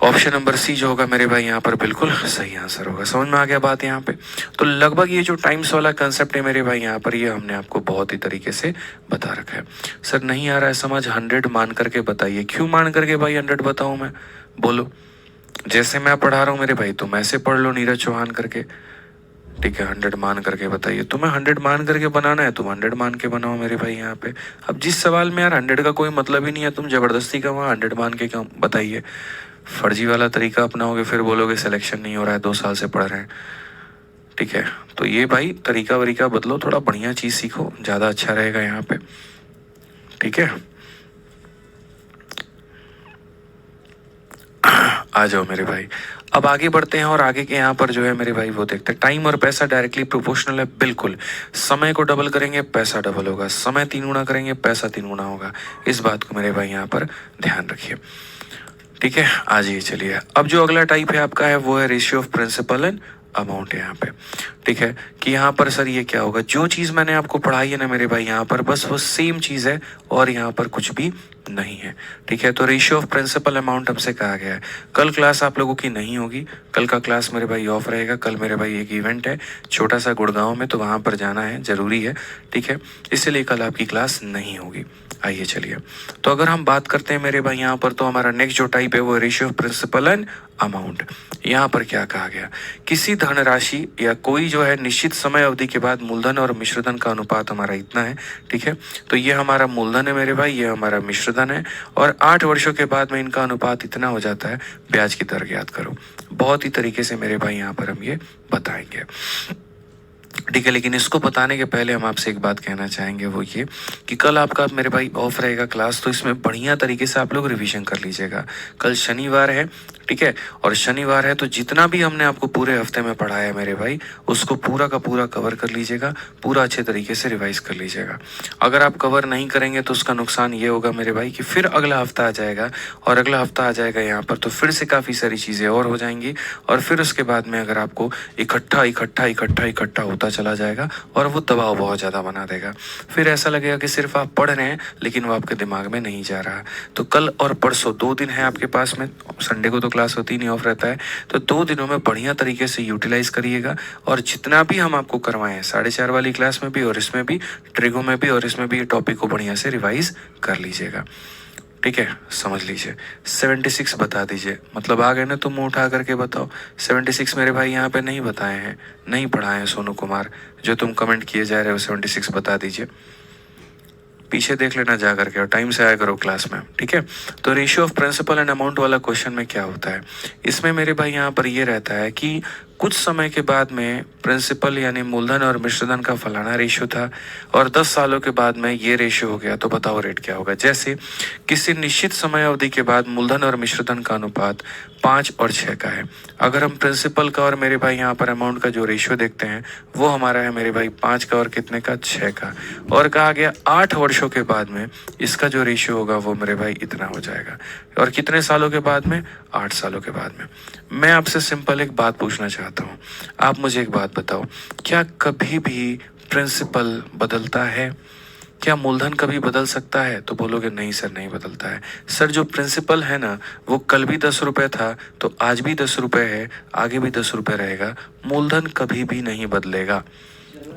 ऑप्शन नंबर सी जो होगा मेरे भाई यहाँ पर बिल्कुल सही आंसर होगा। समझ में आ गया बात यहाँ पे। तो लगभग ये जो टाइम्स वाला कंसेप्ट है मेरे भाई यहाँ पर, ये हमने आपको बहुत ही तरीके से बता रखा है। सर नहीं आ रहा है समझ, 100 मान करके बताइए। क्यों मान करके भाई 100 बताऊँ मैं, बोलो। जैसे मैं पढ़ा रहा हूँ मेरे भाई तुम ऐसे पढ़ लो नीरज चौहान करके। ठीक है, 100 मान करके बताइए। तुम्हें 100 मान करके बनाना है, तुम 100 मान के बनाओ मेरे भाई यहाँ पे। अब जिस सवाल में यार 100 का कोई मतलब ही नहीं है, तुम जबरदस्ती का वहाँ 100 मान के बताइए। फर्जी वाला तरीका अपनाओगे फिर बोलोगे सिलेक्शन नहीं हो रहा है, 2 साल से पढ़ रहे हैं। ठीक है, तो ये भाई तरीका वरीका बदलो, थोड़ा बढ़िया चीज सीखो, ज्यादा अच्छा रहेगा यहाँ पे। ठीक है, आ जाओ मेरे भाई। अब आगे बढ़ते हैं और आगे के यहाँ पर जो है मेरे भाई वो देखते हैं। टाइम और पैसा डायरेक्टली प्रोपोर्शनल है, बिल्कुल। समय को डबल करेंगे पैसा डबल होगा, समय 3 गुना करेंगे पैसा 3 गुना होगा। इस बात को मेरे भाई यहाँ पर ध्यान रखिए। ठीक है, आ जाइए चलिए। अब जो अगला टाइप है आपका है वो है ratio of principal and amount यहाँ पे। ठीक है, कि यहाँ पर सर ये क्या होगा, जो चीज मैंने आपको पढ़ाई है ना मेरे भाई यहाँ पर, बस वो सेम चीज है और यहाँ पर कुछ भी नहीं है। ठीक है, तो रेशियो ऑफ प्रिंसिपल अमाउंट हमसे कहा गया है। कल क्लास आप लोगों की नहीं होगी, कल का क्लास मेरे भाई ऑफ रहेगा। कल मेरे भाई एक इवेंट है छोटा सा गुड़गांव में, तो वहां पर जाना है, जरूरी है। ठीक है, इसलिए कल आपकी क्लास नहीं होगी। आइए चलिए, तो अगर हम बात करते हैं मेरे भाई यहाँ पर, तो हमारा नेक्स्ट जो टाइप है वो ratio of principal and amount. यहाँ पर क्या कहा गया, किसी धनराशि या कोई जो है निश्चित समय अवधि के बाद मूलधन और मिश्रधन का अनुपात हमारा इतना है। ठीक है, तो ये हमारा मूलधन है मेरे भाई, ये हमारा मिश्रधन है, और 8 वर्षों के बाद में इनका अनुपात इतना हो जाता है। ब्याज की दर ज्ञात करो। बहुत ही तरीके से मेरे भाई यहाँ पर हम ये बताएंगे। ठीक है, लेकिन इसको बताने के पहले हम आपसे एक बात कहना चाहेंगे, वो ये कि कल आपका मेरे भाई ऑफ रहेगा क्लास, तो इसमें बढ़िया तरीके से आप लोग रिवीजन कर लीजिएगा। कल शनिवार है, ठीक है, और शनिवार है तो जितना भी हमने आपको पूरे हफ्ते में पढ़ाया है मेरे भाई, उसको पूरा का पूरा कवर कर लीजिएगा, पूरा अच्छे तरीके से रिवाइज कर लीजिएगा। अगर आप कवर नहीं करेंगे तो उसका नुकसान ये होगा मेरे भाई कि फिर अगला हफ्ता आ जाएगा, और अगला हफ्ता आ जाएगा यहाँ पर तो फिर से काफ़ी सारी चीज़ें और हो जाएंगी, और फिर उसके बाद में अगर आपको इकट्ठा इकट्ठा इकट्ठा इकट्ठा होता चला जाएगा और वो दबाव बहुत ज़्यादा बना देगा। फिर ऐसा लगेगा कि सिर्फ आप पढ़ रहे हैं लेकिन वो आपके दिमाग में नहीं जा रहा। तो कल और परसों 2 दिन है आपके पास में, संडे को तो क्लास होती नहीं, ऑफ रहता है, तो 2 दिनों में बढ़िया तरीके से यूटिलाइज करिएगा। और जितना भी हम आपको करवाएं 4:30 वाली क्लास में भी और इसमें भी, ट्रिगो में भी और इसमें भी, टॉपिक को बढ़िया से रिवाइज कर लीजिएगा। ठीक है, समझ लीजिए। 76 बता दीजिए, मतलब आ गए ना, तुम मुंह उठा करके बताओ। 76 मेरे भाई यहाँ पे नहीं बताए हैं, नहीं पढ़ाए हैं सोनू कुमार, जो तुम कमेंट किए जा रहे हो 76 बता दीजिए। पीछे देख लेना जा करके और टाइम से आया करो क्लास में। ठीक है, तो ratio of principal and amount वाला क्वेश्चन में क्या होता है, इसमें मेरे भाई यहाँ पर ये रहता है कि कुछ समय के बाद में प्रिंसिपल यानी मूलधन और मिश्रधन का फलाना रेशियो था और 10 सालों के बाद में ये रेशियो हो गया, तो बताओ रेट क्या होगा। जैसे किसी निश्चित समय अवधि के बाद मूलधन और मिश्रधन का अनुपात 5 और 6 का है। अगर हम प्रिंसिपल का और मेरे भाई यहाँ पर अमाउंट का जो रेशियो देखते हैं वो हमारा है मेरे भाई 5 का और कितने का, 6 का। और कहा गया 8 वर्षों के बाद में इसका जो रेशियो होगा वो मेरे भाई इतना हो जाएगा। और कितने सालों के बाद में, 8 सालों के बाद में। मैं आपसे सिंपल एक बात पूछना चाहता हूँ, आप मुझे एक बात बताओ, क्या कभी भी प्रिंसिपल बदलता है? क्या मूलधन कभी बदल सकता है? तो बोलोगे नहीं सर, नहीं बदलता है। सर जो प्रिंसिपल है ना, वो कल भी 10 रुपये था तो आज भी 10 रुपये है, आगे भी 10 रुपये रहेगा। मूलधन कभी भी नहीं बदलेगा,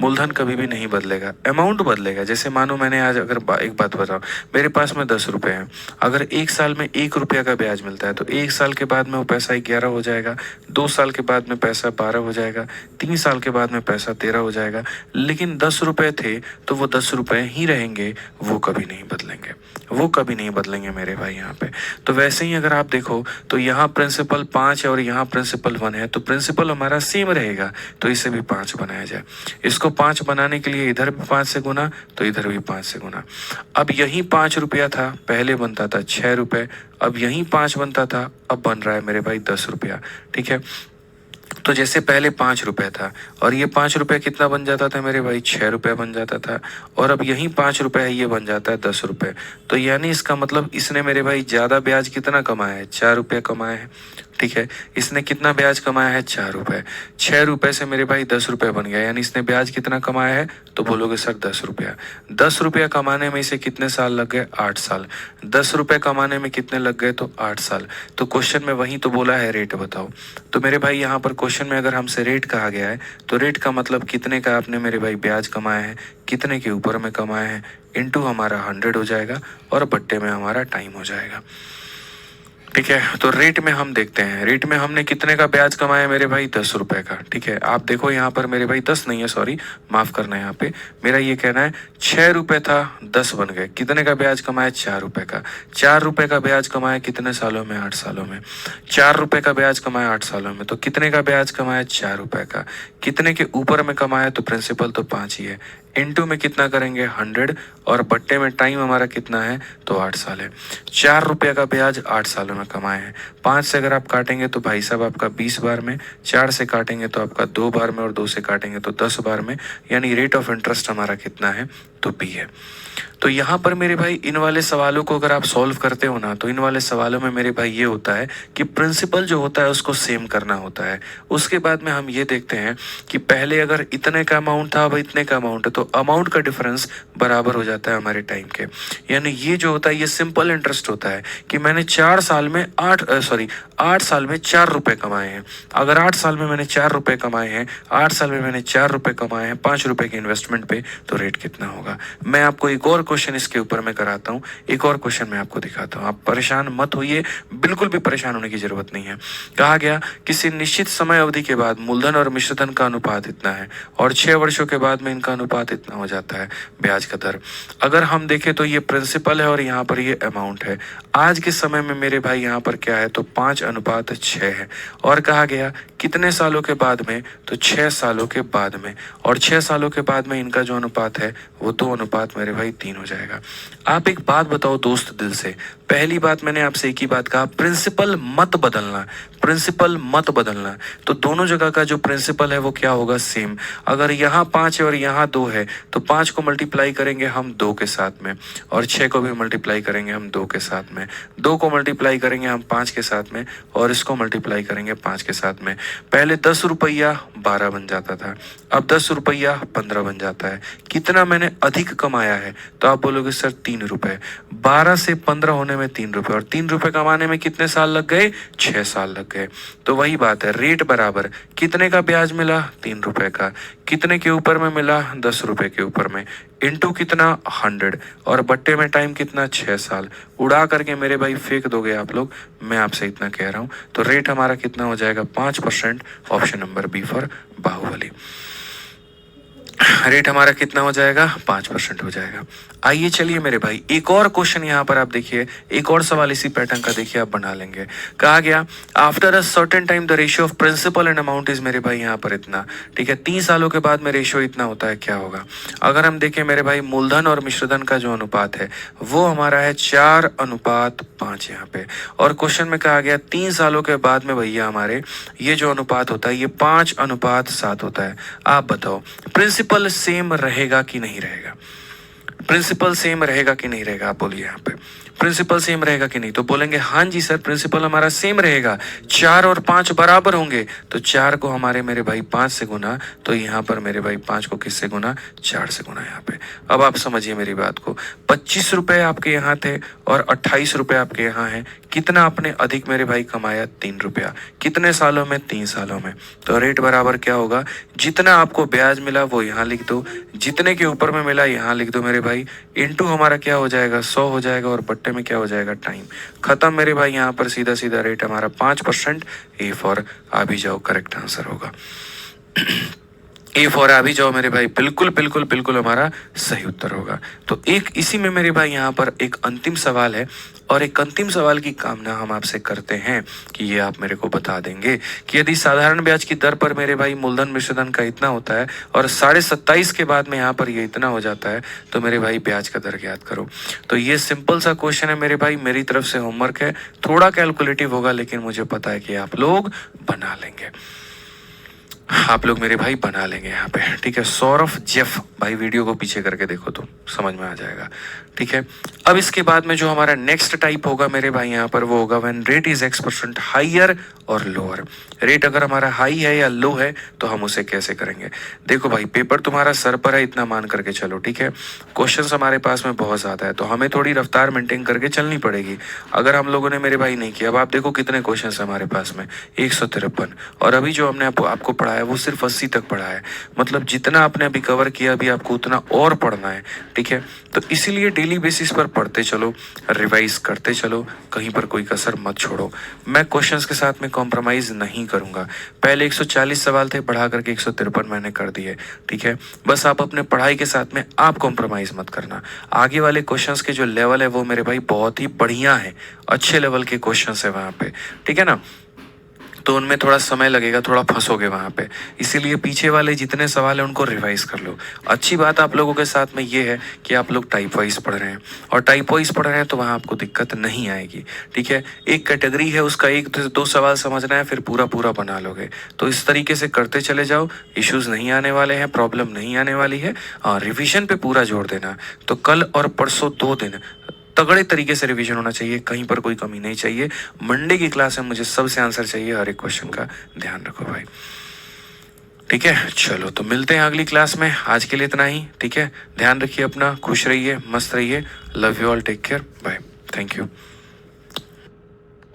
मूलधन कभी भी नहीं बदलेगा, अमाउंट बदलेगा। जैसे मानो मैंने आज अगर एक बात बताओ, मेरे पास में 10 रुपये हैं, अगर 1 साल में 1 रुपया का ब्याज मिलता है तो 1 साल के बाद में वो पैसा 11 हो जाएगा, 2 साल के बाद में पैसा 12 हो जाएगा, 3 साल के बाद में पैसा 13 हो जाएगा। लेकिन 10 रुपये थे तो वो 10 रुपये ही रहेंगे, वो कभी नहीं बदलेंगे, वो कभी नहीं बदलेंगे मेरे भाई यहाँ पे। तो वैसे ही अगर आप देखो तो यहाँ प्रिंसिपल 5 है और यहाँ प्रिंसिपल 1 है, तो प्रिंसिपल हमारा सेम रहेगा, तो इसे भी 5 बनाया जाए। इसको 5 बनाने के लिए इधर भी 5 से गुना तो इधर भी 5 से गुना। अब यही 5 रुपया था, पहले बनता था 6 रुपये, अब यही 5 बनता था, अब बन रहा है मेरे भाई 10 रुपया। ठीक है, तो जैसे पहले 5 रुपये था और ये 5 रुपये कितना बन जाता था मेरे भाई, 6 रुपये बन जाता था, और अब यही 5 रुपये है, ये बन जाता है 10 रुपये। तो यानी इसका मतलब इसने मेरे भाई ज़्यादा ब्याज कितना कमाया है, 4 रुपये कमाए हैं। ठीक है, इसने कितना ब्याज कमाया है, 4 रुपये। 6 रुपये से मेरे भाई 10 रुपये बन गया, यानी इसने ब्याज कितना कमाया है, तो बोलोगे सर 10 रुपया। 10 रुपया कमाने में इसे कितने साल लग गए, 8 साल। 10 रुपये कमाने में कितने लग गए, तो 8 साल। तो क्वेश्चन में वही तो बोला है रेट बताओ। तो मेरे भाई यहाँ पर क्वेश्चन में अगर हमसे रेट कहा गया है तो रेट का मतलब कितने का आपने मेरे भाई ब्याज कमाया है, कितने के ऊपर में कमाया है, इनटू हमारा 100 हो जाएगा और बट्टे में हमारा टाइम हो जाएगा। ठीक है, तो रेट में हम देखते हैं, रेट में हमने कितने का ब्याज कमाया मेरे भाई, 10 रुपये का। ठीक है, आप देखो यहाँ पर मेरे भाई 10 नहीं है, सॉरी माफ करना है, यहाँ पे मेरा ये कहना है 6 रुपये था, 10 बन गए। कितने का ब्याज कमाया, 4 रुपये का। 4 रुपये का ब्याज कमाया कितने सालों में, 8 सालों में। 4 रुपये का ब्याज कमाया 8 सालों में, तो कितने का ब्याज कमाया, 4 रुपये का। कितने के ऊपर में कमाया, तो प्रिंसिपल तो 5 ही है, इनटू में कितना करेंगे, 100, और बट्टे में टाइम हमारा कितना है, तो 8 साल है। 4 रुपये का ब्याज 8 सालों में कमाए हैं। 5 से अगर आप काटेंगे तो भाई साहब आपका 20 बार में, 4 से काटेंगे तो आपका 2 बार में, और 2 से काटेंगे तो 10 बार में, यानी रेट ऑफ इंटरेस्ट हमारा कितना है, तो बी है। तो यहाँ पर मेरे भाई इन वाले सवालों को अगर आप सॉल्व करते हो ना, तो इन वाले सवालों में मेरे भाई ये होता है कि प्रिंसिपल जो होता है उसको सेम करना होता है। उसके बाद में हम ये देखते हैं कि पहले अगर इतने का अमाउंट था, अब इतने का अमाउंट है, तो अमाउंट का डिफरेंस बराबर हो जाता है हमारे टाइम के। यानी ये जो होता है ये सिंपल इंटरेस्ट होता है कि मैंने 4 साल में 8 साल में 4 रुपये कमाए हैं। अगर 8 साल में मैंने 4 रुपये कमाए हैं, 8 साल में मैंने 4 रुपये कमाए हैं 5 रुपये के इन्वेस्टमेंट पे, तो रेट कितना होगा। मैं आपको एक और क्वेश्चन इसके ऊपर मैं कराता हूँ, एक और क्वेश्चन मैं आपको दिखाता हूँ। आप परेशान मत होइए, बिल्कुल भी परेशान होने की जरूरत नहीं है। कहा गया किसी निश्चित समय अवधि के बाद मूलधन और मिश्रधन का अनुपात इतना है और 6 वर्षों के बाद में इनका अनुपात इतना हो जाता है ब्याज का दर। अगर हम देखें तो ये प्रिंसिपल है और यहाँ पर ये अमाउंट है। आज के समय में मेरे भाई यहाँ पर क्या है, तो 5:6 है। और कहा गया कितने सालों के बाद में, तो 6 सालों के बाद में, और 6 सालों के बाद में इनका जो अनुपात है वो 2 मेरे भाई 3 हो जाएगा। आप एक बात बताओ दोस्त दिल से, पहली बात मैंने आपसे एक ही बात कहा, प्रिंसिपल मत बदलना, प्रिंसिपल मत बदलना। तो दोनों जगह का जो प्रिंसिपल है वो क्या होगा, सेम। अगर यहाँ 5 है और यहाँ 2 है तो 5 को मल्टीप्लाई करेंगे हम 2 के साथ में, और 6 को भी मल्टीप्लाई करेंगे हम 2 के साथ में। 2 को मल्टीप्लाई करेंगे हम 5 के साथ में, और इसको मल्टीप्लाई करेंगे 5 के साथ में। पहले 10 रुपया 12 बन जाता था, अब 10 रुपया 15 बन जाता है। कितना मैंने अधिक कमाया है, तो आप बोलोगे सर 3 रुपये। 12 से 15 होने में 3 रुपये, और 3 रुपये कमाने में कितने साल लग गए, 6 साल लग गए। तो वही बात है, रेट बराबर कितने का ब्याज मिला, 3 रुपये का। कितने के ऊपर में मिला, 10 रुपये के ऊपर में, इनटू कितना 100, और बट्टे में टाइम कितना, 6 साल। उड़ा करके मेरे भाई फेंक दोगे आप लोग, मैं आपसे इतना कह रहा हूँ। तो रेट हमारा कितना हो जाएगा, 5%। Option number B for Baahubali. Rate हमारा कितना हो जाएगा, 5% हो जाएगा। आइए चलिए मेरे भाई, एक और क्वेश्चन यहाँ पर आप देखिए, एक और सवाल इसी पैटर्न का देखिए आप बना लेंगे। कहा गया after a certain time the ratio of principal and amount is, मेरे भाई यहाँ पर इतना, ठीक है, 3 सालों के बाद में रेशियो इतना होता है, क्या होगा? अगर हम देखें मेरे भाई, मूलधन और मिश्रधन का जो अनुपात है वो हमारा है 4:5 यहाँ पे। और क्वेश्चन में कहा गया 3 सालों के बाद में भैया हमारे ये जो अनुपात होता है ये 5:7 होता है। आप बताओ प्रिंसिपल सेम रहेगा कि नहीं रहेगा? प्रिंसिपल सेम रहेगा कि नहीं रहेगा? आप बोलिए यहाँ पे प्रिंसिपल सेम रहेगा कि नहीं? तो बोलेंगे हाँ जी सर, प्रिंसिपल हमारा सेम रहेगा, 4 और 5 बराबर होंगे, तो 4 को हमारे मेरे भाई 5 से गुना, तो यहाँ पर मेरे भाई 5 को किससे गुना? 4 से गुना यहाँ पे। अब आप समझिए मेरी बात को, 25 रुपए आपके यहाँ थे और 28 रुपए आपके यहाँ है, कितना आपने अधिक मेरे भाई कमाया? 3 रुपया। कितने सालों में? 3 सालों में। तो रेट बराबर क्या होगा? जितना आपको ब्याज मिला वो यहाँ लिख दो, जितने के ऊपर में मिला यहाँ लिख दो मेरे भाई, इनटू हमारा क्या हो जाएगा? 100 हो जाएगा, और बट्टे में क्या हो जाएगा? टाइम। खत्म मेरे भाई, यहाँ पर सीधा सीधा रेट हमारा 5%। ए फॉर आ भी जाओ करेक्ट आंसर होगा। ए फॉर आ भी जाओ मेरे भाई, बिल्कुल बिल्कुल बिल्कुल हमारा सही उत्तर होगा। तो एक इसी में मेरे भाई यहाँ पर एक अंतिम सवाल है, और एक अंतिम सवाल की कामना हम आपसे करते हैं कि ये आप मेरे को बता देंगे कि यदि साधारण ब्याज की दर पर मेरे भाई मूलधन मिश्रधन का इतना होता है और 27.5 के बाद में यहाँ पर ये इतना हो जाता है, तो मेरे भाई ब्याज का दर ज्ञात करो। तो ये सिंपल सा क्वेश्चन है मेरे भाई, मेरी तरफ से होमवर्क है, थोड़ा कैलकुलेटिव होगा लेकिन मुझे पता है कि आप लोग बना लेंगे, आप लोग मेरे भाई बना लेंगे यहाँ पे, ठीक है। सौरभ जेफ भाई, वीडियो को पीछे करके देखो तो समझ में आ जाएगा, ठीक है। अब इसके बाद में जो हमारा नेक्स्ट टाइप होगा मेरे भाई यहाँ पर, वो होगा when rate is X% higher और लोअर। रेट अगर हमारा हाई है या लो है तो हम उसे कैसे करेंगे? देखो भाई, पेपर तुम्हारा सर पर है इतना मान करके चलो, ठीक है। क्वेश्चंस हमारे पास में बहुत ज्यादा है, तो हमें थोड़ी रफ्तार मेंटेन करके चलनी पड़ेगी। अगर हम लोगों ने मेरे भाई नहीं किया, अब आप देखो कितने क्वेश्चन हमारे पास में, 153, और अभी जो हमने आपको पढ़ाया वो सिर्फ 80 तक पढ़ा है। मतलब जितना आपने अभी कवर किया, अभी आपको उतना और पढ़ना है, ठीक है। तो इसीलिए डेली बेसिस पर पढ़ते चलो, रिवाइज करते चलो, कहीं पर कोई कसर मत छोड़ो। मैं क्वेश्चंस के साथ में कॉम्प्रोमाइज नहीं करूंगा। पहले 140 सवाल थे, बढ़ा करके 153 मैंने कर दिए, ठीक है। बस आप अपने पढ़ाई के साथ में आप कॉम्प्रोमाइज मत करना। आगे वाले क्वेश्चंस के जो लेवल है वो मेरे भाई बहुत ही बढ़िया है, अच्छे लेवल के क्वेश्चंस है वहाँ पे, ठीक है ना। तो उनमें थोड़ा समय लगेगा, थोड़ा फंसोगे वहाँ पे, इसीलिए पीछे वाले जितने सवाल हैं उनको रिवाइज कर लो। अच्छी बात आप लोगों के साथ में ये है कि आप लोग टाइप वाइज पढ़ रहे हैं, और टाइप वाइज पढ़ रहे हैं तो वहाँ आपको दिक्कत नहीं आएगी, ठीक है। एक कैटेगरी है, उसका 1-2 सवाल समझना है, फिर पूरा पूरा बना लोगे। तो इस तरीके से करते चले जाओ, इश्यूज नहीं आने वाले हैं, प्रॉब्लम नहीं आने वाली है। और रिविजन पे पूरा जोर देना। तो कल और परसों 2 दिन तगड़े तरीके से रिवीजन होना चाहिए, कहीं पर कोई कमी नहीं चाहिए। मंडे की क्लास में मुझे सबसे आंसर चाहिए, हर एक क्वेश्चन का ध्यान रखो भाई, ठीक है। चलो तो मिलते हैं अगली क्लास में, आज के लिए इतना ही, ठीक है। ध्यान रखिए अपना, खुश रहिए, मस्त रहिए, love you all, take care, bye, thank you.